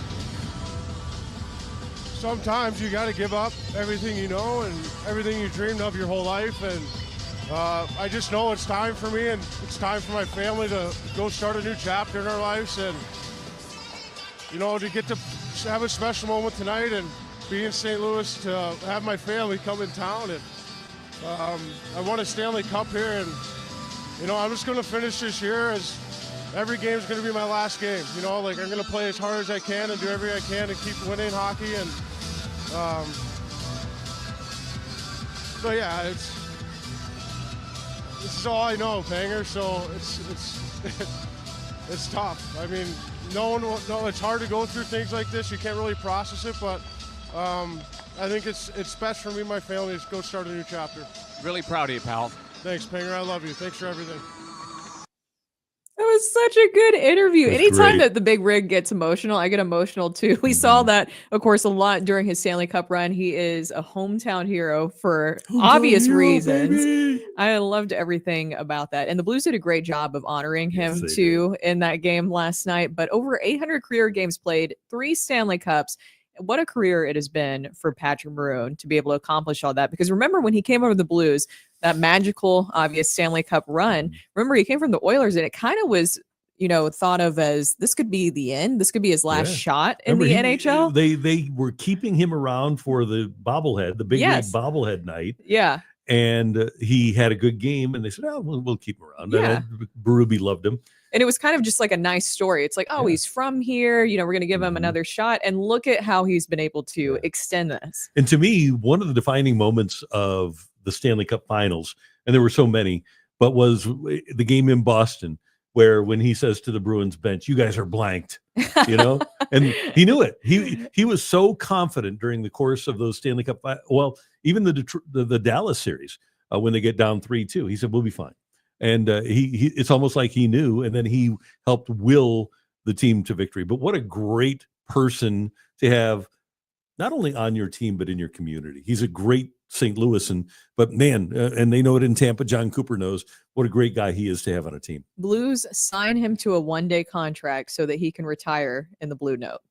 sometimes you got to give up everything you know and everything you dreamed of your whole life, and I just know it's time for me, and it's time for my family to go start a new chapter in our lives, and you know, to get to have a special moment tonight and be in St. Louis, to have my family come in town, and I won a Stanley Cup here, and you know, I'm just going to finish this year as every game is going to be my last game. You know, like I'm going to play as hard as I can and do everything I can to keep winning hockey. And so yeah, this is all I know, Panger. So it's tough. I mean, it's hard to go through things like this. You can't really process it, but I think it's best for me and my family to go start a new chapter. Really proud of you, pal. Thanks, Panger. I love you. Thanks for everything. That was such a good interview. That's Anytime great. that the big rig gets emotional, I get emotional too. We saw that, of course, a lot during his Stanley Cup run. He is a hometown hero for obvious reasons. I loved everything about that. And the Blues did a great job of honoring him Yes, they too in that game last night. But over 800 career games played, 3 Stanley Cups. What a career it has been for Patrick Maroon to be able to accomplish all that. Because remember when he came over to the Blues, that magical, obvious Stanley Cup run, remember he came from the Oilers and it kind of was, you know, thought of as this could be the end. This could be his last shot in Remember, the NHL. They were keeping him around for the bobblehead, the big league bobblehead night. Yeah. And he had a good game, and they said, "Oh, we'll keep him around." Yeah. And Berube loved him. And it was kind of just like a nice story. It's like, oh, he's from here. You know, we're going to give him another shot. And look at how he's been able to extend this. And to me, one of the defining moments of the Stanley Cup Finals, and there were so many, but was the game in Boston, where when he says to the Bruins bench, "You guys are blanked," you know, and he knew it. He was so confident during the course of those Stanley Cup. Well, even the Dallas series when they get down 3-2, he said, "We'll be fine." And he it's almost like he knew, and then he helped will the team to victory. But what a great person to have, not only on your team but in your community. He's a great St. Louisan, but man, and they know it in Tampa. John Cooper knows what a great guy he is to have on a team. Blues sign him to a one-day contract so that he can retire in the Blue Note.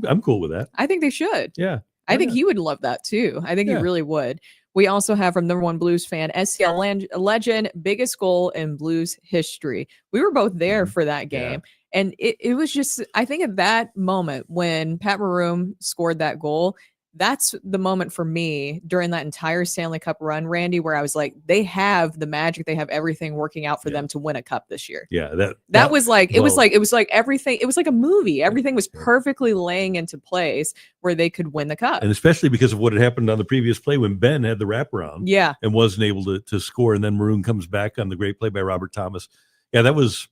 I'm cool with that. I think they should. Yeah. I think he would love that too. I think he really would. We also have from number one Blues fan, SCL legend, biggest goal in Blues history. We were both there for that game. And it was just, I think at that moment when Pat Maroon scored that goal, that's the moment for me during that entire Stanley Cup run, Randy, where I was like, they have the magic, they have everything working out for them to win a cup this year. Yeah, that was like it was like everything. It was like a movie. Everything was perfectly laying into place where they could win the cup. and especially because of what had happened on the previous play when Ben had the wraparound, Yeah, and wasn't able to score, and then Maroon comes back on the great play by Robert Thomas. Yeah, that was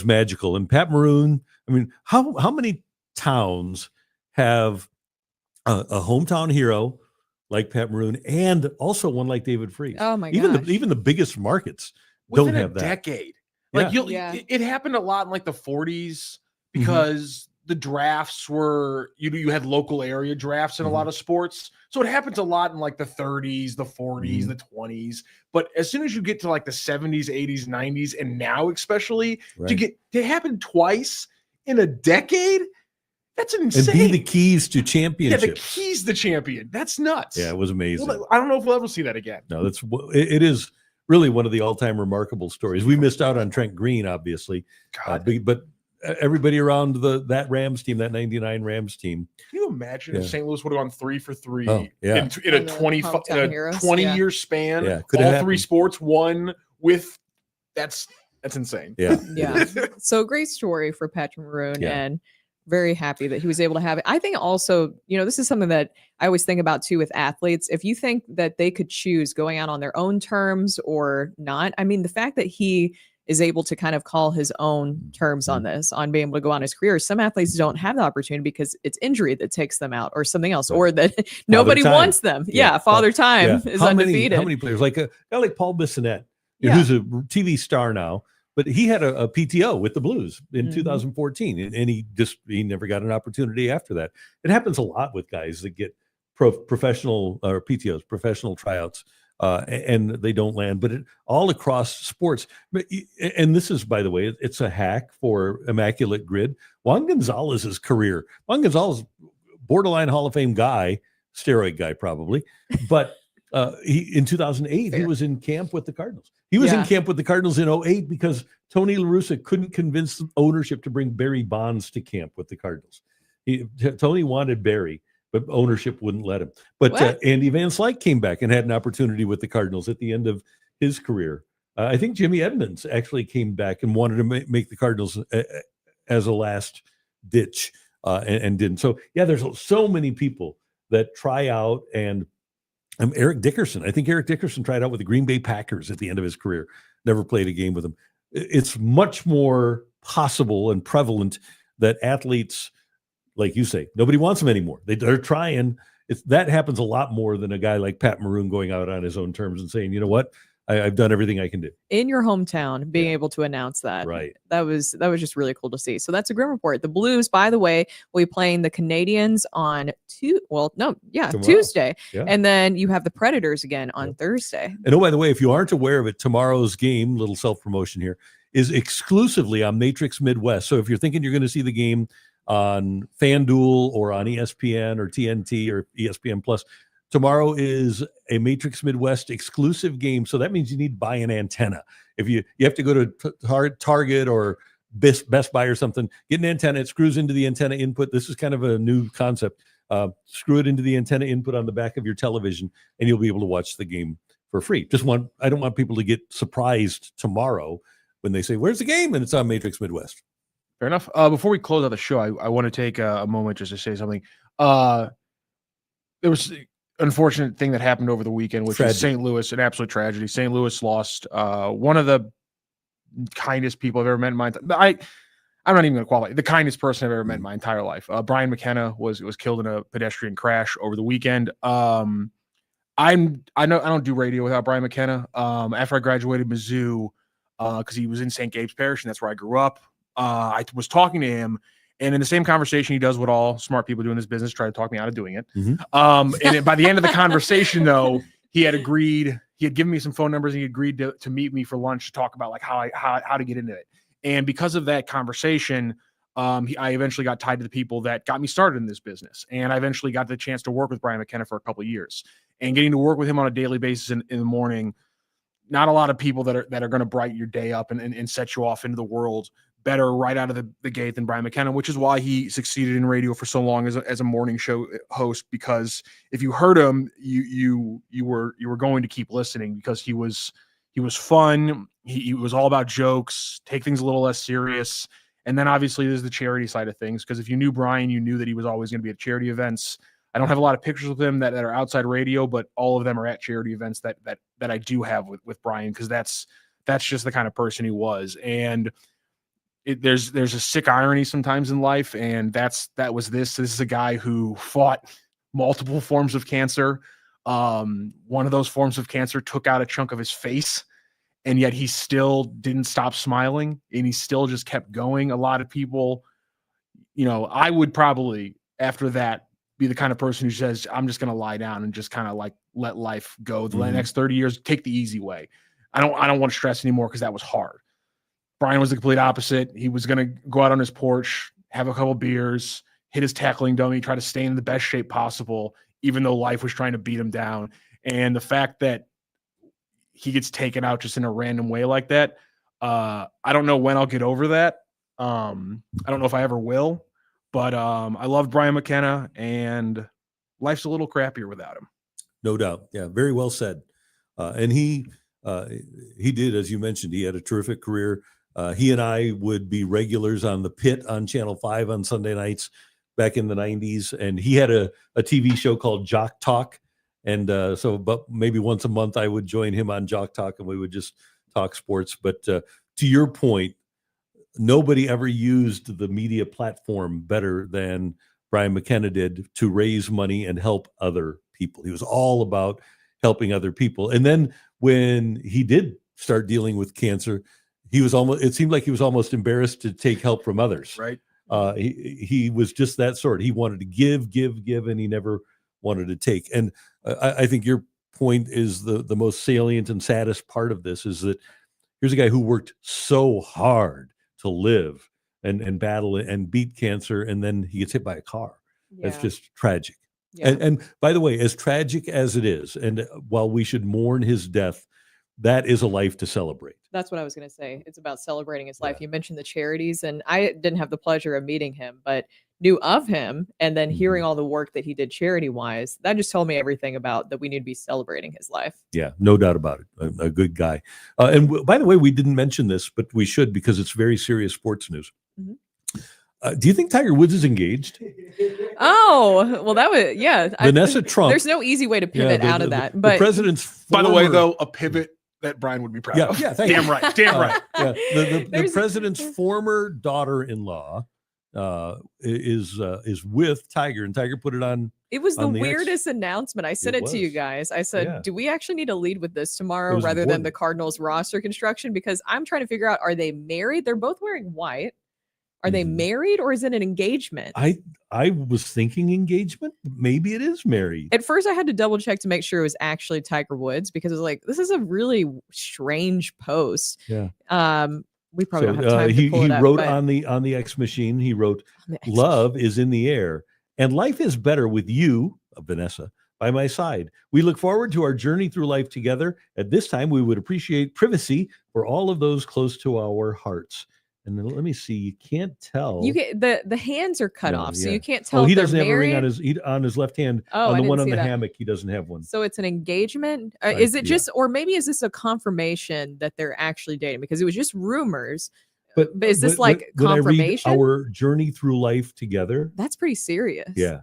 magical. And Pat Maroon, I mean, how many towns have a hometown hero like Pat Maroon, and also one like David Freese? Oh my even gosh. even the biggest markets Within don't have a that. decade. Like Yeah. it happened a lot in like the 40s because the drafts were you had local area drafts in a lot of sports. So it happens a lot in like the 30s, the 40s, the 20s. But as soon as you get to like the 70s, 80s, 90s, and now especially to happen twice in a decade, that's insane. And be the keys to championships. Yeah, the keys to champion. That's nuts. Yeah, it was amazing. Well, I don't know if we'll ever see that again. No, it is really one of the all-time remarkable stories. We missed out on Trent Green, obviously, but everybody around that Rams team, that '99 Rams team. Can you imagine if St. Louis would have gone 3 for 3 in a 20-year span? Yeah, all 3 sports won with that's insane. Yeah, yeah. So great story for Patrick Maroon, and very happy that he was able to have it. I think also, this is something that I always think about too with athletes. If you think that they could choose going out on their own terms or not, I mean, the fact that he is able to kind of call his own terms on this, on being able to go on his career. Some athletes don't have the opportunity because it's injury that takes them out or something else, or that nobody wants them. Yeah. Father Time is undefeated. How many players? Like a guy like Paul Bissonnette, who's a TV star now, but he had a PTO with the Blues in 2014, and he never got an opportunity after that. It happens a lot with guys that get professional or PTOs, professional tryouts, and they don't land. But all across sports, and this is, by the way, it's a hack for Immaculate Grid. Juan Gonzalez's career. Juan Gonzalez, borderline Hall of Fame guy, steroid guy probably, but he in 2008 he was in camp with the Cardinals. He was in camp with the Cardinals in 2008 because Tony La Russa couldn't convince ownership to bring Barry Bonds to camp with the Cardinals. Tony wanted Barry, but ownership wouldn't let him. But Andy Van Slyke came back and had an opportunity with the Cardinals at the end of his career. I think Jimmy Edmonds actually came back and wanted to make the Cardinals as a last ditch and didn't. So, there's so many people that try out, and Eric Dickerson. I think Eric Dickerson tried out with the Green Bay Packers at the end of his career. Never played a game with them. It's much more possible and prevalent that athletes, like you say, nobody wants them anymore. They're trying. That happens a lot more than a guy like Pat Maroon going out on his own terms and saying, you know what, I've done everything I can do. In your hometown, being able to announce that. Right. That was just really cool to see. So that's a Grim Report. The Blues, by the way, will be playing the Canadians on Tuesday. Yeah. And then you have the Predators again on Thursday. And by the way, if you aren't aware of it, tomorrow's game, little self-promotion here, is exclusively on Matrix Midwest. So if you're thinking you're going to see the game on FanDuel or on ESPN or TNT or ESPN Plus, tomorrow is a Matrix Midwest exclusive game. So that means you need to buy an antenna. If you have to go to Target or Best Buy or something, get an antenna. It screws into the antenna input. This is kind of a new concept. Screw it into the antenna input on the back of your television, and you'll be able to watch the game for free. I don't want people to get surprised tomorrow when they say, "Where's the game?" and it's on Matrix Midwest. Fair enough. Before we close out the show, I want to take a moment just to say something. There was unfortunate thing that happened over the weekend, which is St. Louis, an absolute tragedy. St. Louis lost one of the kindest people I've ever met in my entire I'm not even going to qualify the kindest person I've ever met in my entire life. Brian McKenna was killed in a pedestrian crash over the weekend. I don't do radio without Brian McKenna. After I graduated Mizzou, because he was in St. Gabe's Parish, and that's where I grew up. I was talking to him. And in the same conversation, he does what all smart people do in this business, try to talk me out of doing it. And by the end of the conversation, though, he had given me some phone numbers, and he agreed to meet me for lunch to talk about like how to get into it. And because of that conversation, I eventually got tied to the people that got me started in this business. And I eventually got the chance to work with Brian McKenna for a couple of years. And getting to work with him on a daily basis in the morning, not a lot of people that are going to brighten your day up and set you off into the world better right out of the gate than Brian McKenna, which is why he succeeded in radio for so long as a morning show host. Because if you heard him, you were going to keep listening, because he was fun. He was all about jokes, take things a little less serious. And then obviously there's the charity side of things, because if you knew Brian, you knew that he was always going to be at charity events. I don't have a lot of pictures with him that are outside radio, but all of them are at charity events that I do have with Brian, because that's just the kind of person he was. And there's a sick irony sometimes in life, and this is a guy who fought multiple forms of cancer. One of those forms of cancer took out a chunk of his face, and yet he still didn't stop smiling, and he still just kept going. A lot of people, I would probably after that be the kind of person who says, I'm just going to lie down and just kind of like let life go. The next 30 years, take the easy way. I don't want to stress anymore, because that was hard. Brian was the complete opposite. He was going to go out on his porch, have a couple beers, hit his tackling dummy, try to stay in the best shape possible, even though life was trying to beat him down. And the fact that he gets taken out just in a random way like that, I don't know when I'll get over that. I don't know if I ever will, but I love Brian McKenna, and life's a little crappier without him. No doubt. Yeah, very well said. And he did, as you mentioned, he had a terrific career. He and I would be regulars on The Pit on Channel 5 on Sunday nights back in the 90s. And he had a TV show called Jock Talk. And but maybe once a month I would join him on Jock Talk, and we would just talk sports. But to your point, nobody ever used the media platform better than Brian McKenna did to raise money and help other people. He was all about helping other people. And then when he did start dealing with cancer, it seemed like he was almost embarrassed to take help from others. Right. He was just that sort. He wanted to give, and he never wanted to take. And I think your point is the most salient and saddest part of this is that here's a guy who worked so hard to live and battle and beat cancer, and then he gets hit by a car. Yeah. That's just tragic. Yeah. And by the way, as tragic as it is, and while we should mourn his death, that is a life to celebrate. That's what I was going to say. It's about celebrating his life. You mentioned the charities, and I didn't have the pleasure of meeting him, but knew of him, and then hearing all the work that he did charity wise, that just told me everything about that we need to be celebrating his life. Yeah, no doubt about it. A good guy. And by the way, we didn't mention this, but we should, because it's very serious sports news. Do you think Tiger Woods is engaged? Oh, well, that was, yeah. Vanessa Trump. There's no easy way to pivot out of that. But the president's by the way, though, a pivot that Brian would be proud of. Yeah, damn right. Damn right. Yeah. The president's former daughter-in-law is with Tiger, and Tiger put it on. It was the on weirdest announcement. I sent it to you guys. I said, do we actually need to lead with this tomorrow rather than the Cardinals roster construction? Because I'm trying to figure out, are they married? They're both wearing white. Are they married, or is it an engagement? I was thinking engagement. Maybe it is married. At first, I had to double check to make sure it was actually Tiger Woods, because it was like, this is a really strange post. Yeah. We probably don't have time to pull it up. He wrote on the X machine. He wrote, "Love is in the air, and life is better with you, Vanessa, by my side. We look forward to our journey through life together. At this time, we would appreciate privacy for all of those close to our hearts." And then let me see. You can't tell. You get the hands are cut off, so you can't tell. Oh, if he they're doesn't have a ring married. on his left hand. Oh, on the one on see the that. hammock, he doesn't have one. So it's an engagement. Right, Is it just, or maybe is this a confirmation that they're actually dating? Because it was just rumors. But is this like confirmation? When I read our journey through life together. That's pretty serious. Yeah.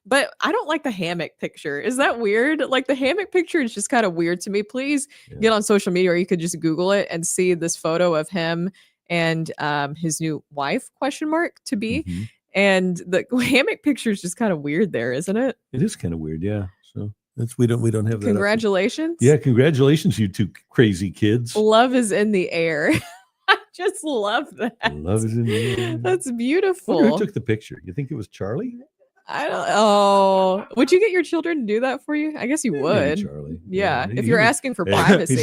But I don't like the hammock picture. Is that weird? Like, the hammock picture is just kind of weird to me. Please get on social media, or you could just Google it and see this photo of him and his new wife, to be. And the hammock picture is just kind of weird there, isn't it? It is kind of weird, yeah. So that's we don't have that. Congratulations. Yeah, congratulations, you two crazy kids. Love is in the air. I just love that. Love is in the air. That's beautiful. Who took the picture? You think it was Charlie? I don't. Oh, would you get your children to do that for you? I guess you would. Charlie. Yeah, if you're asking for privacy.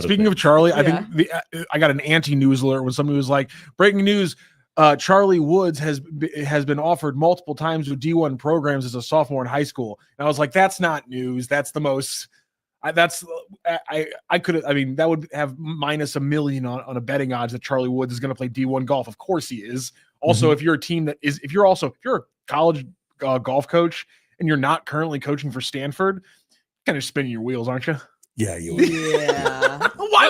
Speaking of Charlie, I think I got an anti-news alert when somebody was like, "Breaking news: Charlie Woods has been offered multiple times with D1 programs as a sophomore in high school." And I was like, "That's not news. That's the most I could. I mean, that would have minus $1 million on a betting odds that Charlie Woods is going to play D1 golf. Of course he is. Also, if you're a team if you're a college golf coach and you're not currently coaching for Stanford, kind of spinning your wheels, aren't you? Yeah, you would. Yeah. Why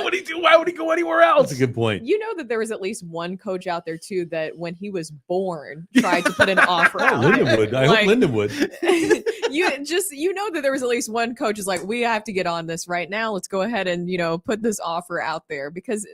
would he go anywhere else? That's a good point. You know that there was at least one coach out there too that when he was born tried to put an offer out. Lyndon would. I hope Lyndon would. you know that there was at least one coach is like, we have to get on this right now. Let's go ahead and put this offer out there because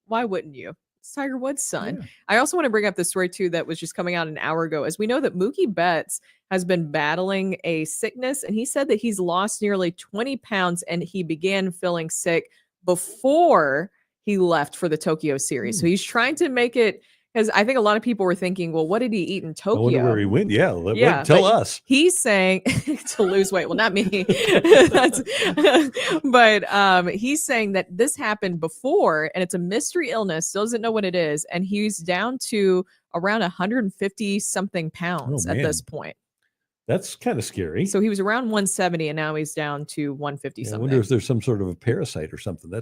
why wouldn't you? It's Tiger Woods' son. Yeah. I also want to bring up this story too that was just coming out an hour ago. As we know that Mookie Betts has been battling a sickness, and he said that he's lost nearly 20 pounds and he began feeling sick before he left for the Tokyo series. So he's trying to make it, because I think a lot of people were thinking, well, what did he eat in Tokyo? I wonder where he went. Yeah, tell us. He's saying to lose weight. Well, not me. But he's saying that this happened before, and it's a mystery illness. Still doesn't know what it is, and he's down to around 150 something pounds at this point. That's kind of scary. So he was around 170, and now he's down to 150 something. I wonder if there's some sort of a parasite or something.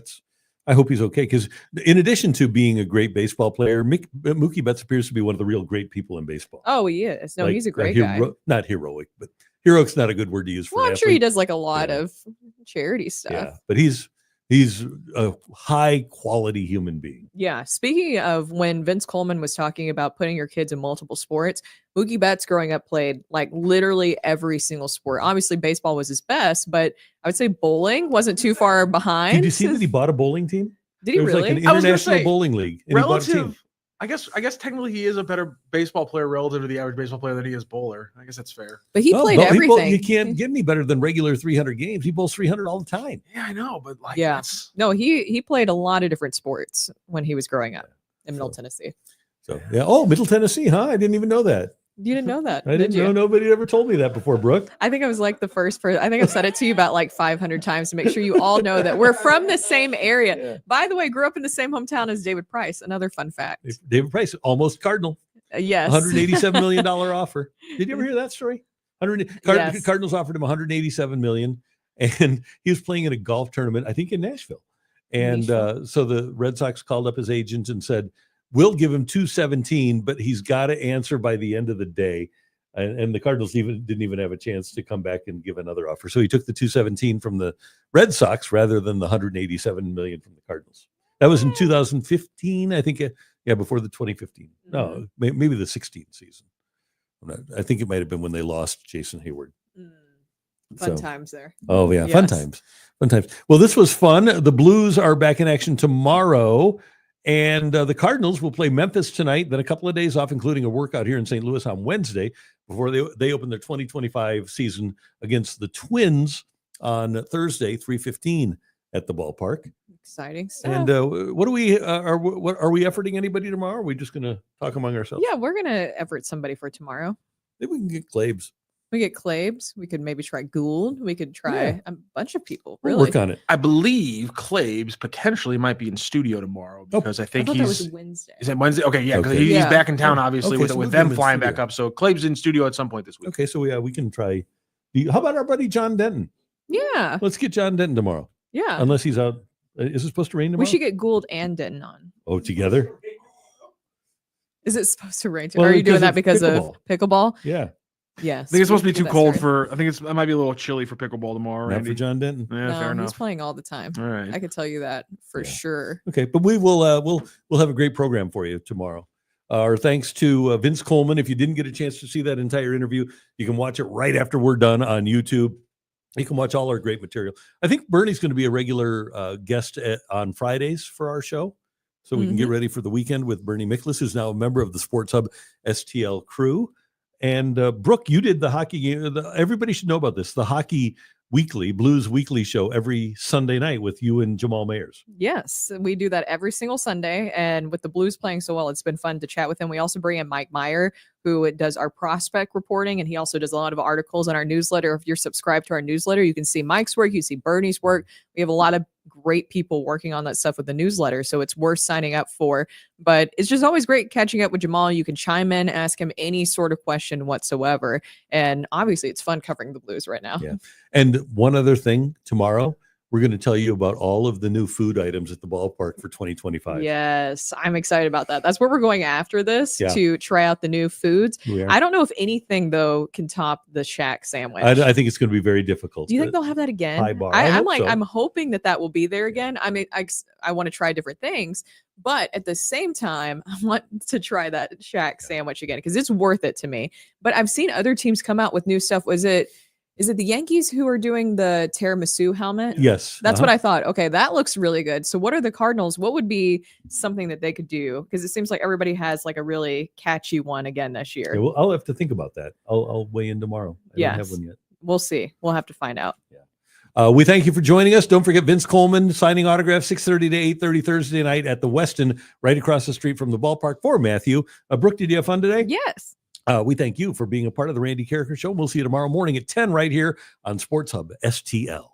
I hope he's okay, because in addition to being a great baseball player, Mookie Betts appears to be one of the real great people in baseball. Oh, he is. No, he's a great guy. Not heroic, but heroic's not a good word to use for I'm sure he does like a lot of charity stuff. Yeah, but he's a high quality human being. Yeah. Speaking of when Vince Coleman was talking about putting your kids in multiple sports, Mookie Betts growing up played like literally every single sport. Obviously, baseball was his best, but I would say bowling wasn't too far behind. Did you see that he bought a bowling team? Did he really? Like an international bowling league. Relative. I guess technically he is a better baseball player relative to the average baseball player than he is bowler. I guess that's fair. But he played everything. You can't get any better than regular 300 games. He bowls 300 all the time. Yeah, I know, but no, he played a lot of different sports when he was growing up in Middle Tennessee. So Middle Tennessee, huh? I didn't even know that. You didn't know that. I didn't know. Nobody ever told me that before, Brooke. I think I was like the first person. I think I've said it to you about like 500 times to make sure you all know that we're from the same area. Yeah. By the way, grew up in the same hometown as David Price. Another fun fact. David Price, almost Cardinal. Yes. $187 million offer. Did you ever hear that story? Cardinals offered him $187 million, and he was playing in a golf tournament, I think in Nashville. And so the Red Sox called up his agent and said, we'll give him 217, but he's got to answer by the end of the day. And the Cardinals didn't even have a chance to come back and give another offer. So he took the 217 from the Red Sox rather than the $187 million from the Cardinals. That was in 2015, I think. Before the 2015. No, maybe the 16 season. I think it might have been when they lost Jason Hayward. Fun times there. Oh, yeah. Yes. Fun times. Well, this was fun. The Blues are back in action tomorrow. And the Cardinals will play Memphis tonight, then a couple of days off, including a workout here in St. Louis on Wednesday before they open their 2025 season against the Twins on Thursday, 3:15 at the ballpark. Exciting stuff. And what are we efforting anybody tomorrow? Are we just going to talk among ourselves? Yeah, we're going to effort somebody for tomorrow. Maybe we can get Claves. We get Claves. We could maybe try Gould. We could try a bunch of people. Really we'll work on it. I believe Claves potentially might be in studio tomorrow because I think that was Wednesday. Is it Wednesday? Okay, yeah, because he's back in town, obviously, with them flying back up. So Claves in studio at some point this week. Okay, so we can try. How about our buddy John Denton? Yeah, let's get John Denton tomorrow. Yeah, unless he's out. Is it supposed to rain tomorrow? We should get Gould and Denton on. Oh, together? Is it supposed to rain? Are you doing that because of pickleball? Yeah. Yes. I think it's supposed to be too cold for. I think it might be a little chilly for pickleball tomorrow. Not for John Denton. Yeah, no, fair enough. He's playing all the time. All right, I could tell you that for sure. Okay, but we will. We'll have a great program for you tomorrow. Our thanks to Vince Coleman. If you didn't get a chance to see that entire interview, you can watch it right after we're done on YouTube. You can watch all our great material. I think Bernie's going to be a regular guest on Fridays for our show, so we can get ready for the weekend with Bernie Miklas, who's now a member of the Sports Hub STL crew. And Brooke, you did the hockey game. Everybody should know about this. The Hockey Weekly, Blues Weekly show every Sunday night with you and Jamal Mayers. Yes, we do that every single Sunday. And with the Blues playing so well, it's been fun to chat with him. We also bring in Mike Meyer, who does our prospect reporting, and he also does a lot of articles on our newsletter. If you're subscribed to our newsletter, you can see Mike's work, you see Bernie's work. We have a lot of great people working on that stuff with the newsletter. So it's worth signing up for. But it's just always great catching up with Jamal. You can chime in, ask him any sort of question whatsoever. And obviously it's fun covering the Blues right now. Yeah. And one other thing, tomorrow, we're going to tell you about all of the new food items at the ballpark for 2025. Yes, I'm excited about that. That's where we're going after this Yeah. to try out the new foods. We are. I don't know if anything, though, can top the Shaq sandwich. I think it's going to be very difficult. Do you think they'll have that again? High bar. I I'm hope like, so. I'm hoping that will be there again. I mean, I want to try different things, but at the same time, I want to try that Shaq sandwich again because it's worth it to me. But I've seen other teams come out with new stuff. Is it the Yankees who are doing the tiramisu helmet? Yes. That's what I thought. Okay, that looks really good. So what are the Cardinals? What would be something that they could do? Because it seems like everybody has like a really catchy one again this year. Yeah, well, I'll have to think about that. I'll weigh in tomorrow. I don't have one yet. We'll see. We'll have to find out. We thank you for joining us. Don't forget Vince Coleman signing autographs 6:30 to 8:30 Thursday night at the Westin, right across the street from the ballpark. For Matthew, Brooke, did you have fun today? Yes. We thank you for being a part of the Randy Karraker Show. We'll see you tomorrow morning at 10 right here on Sports Hub STL.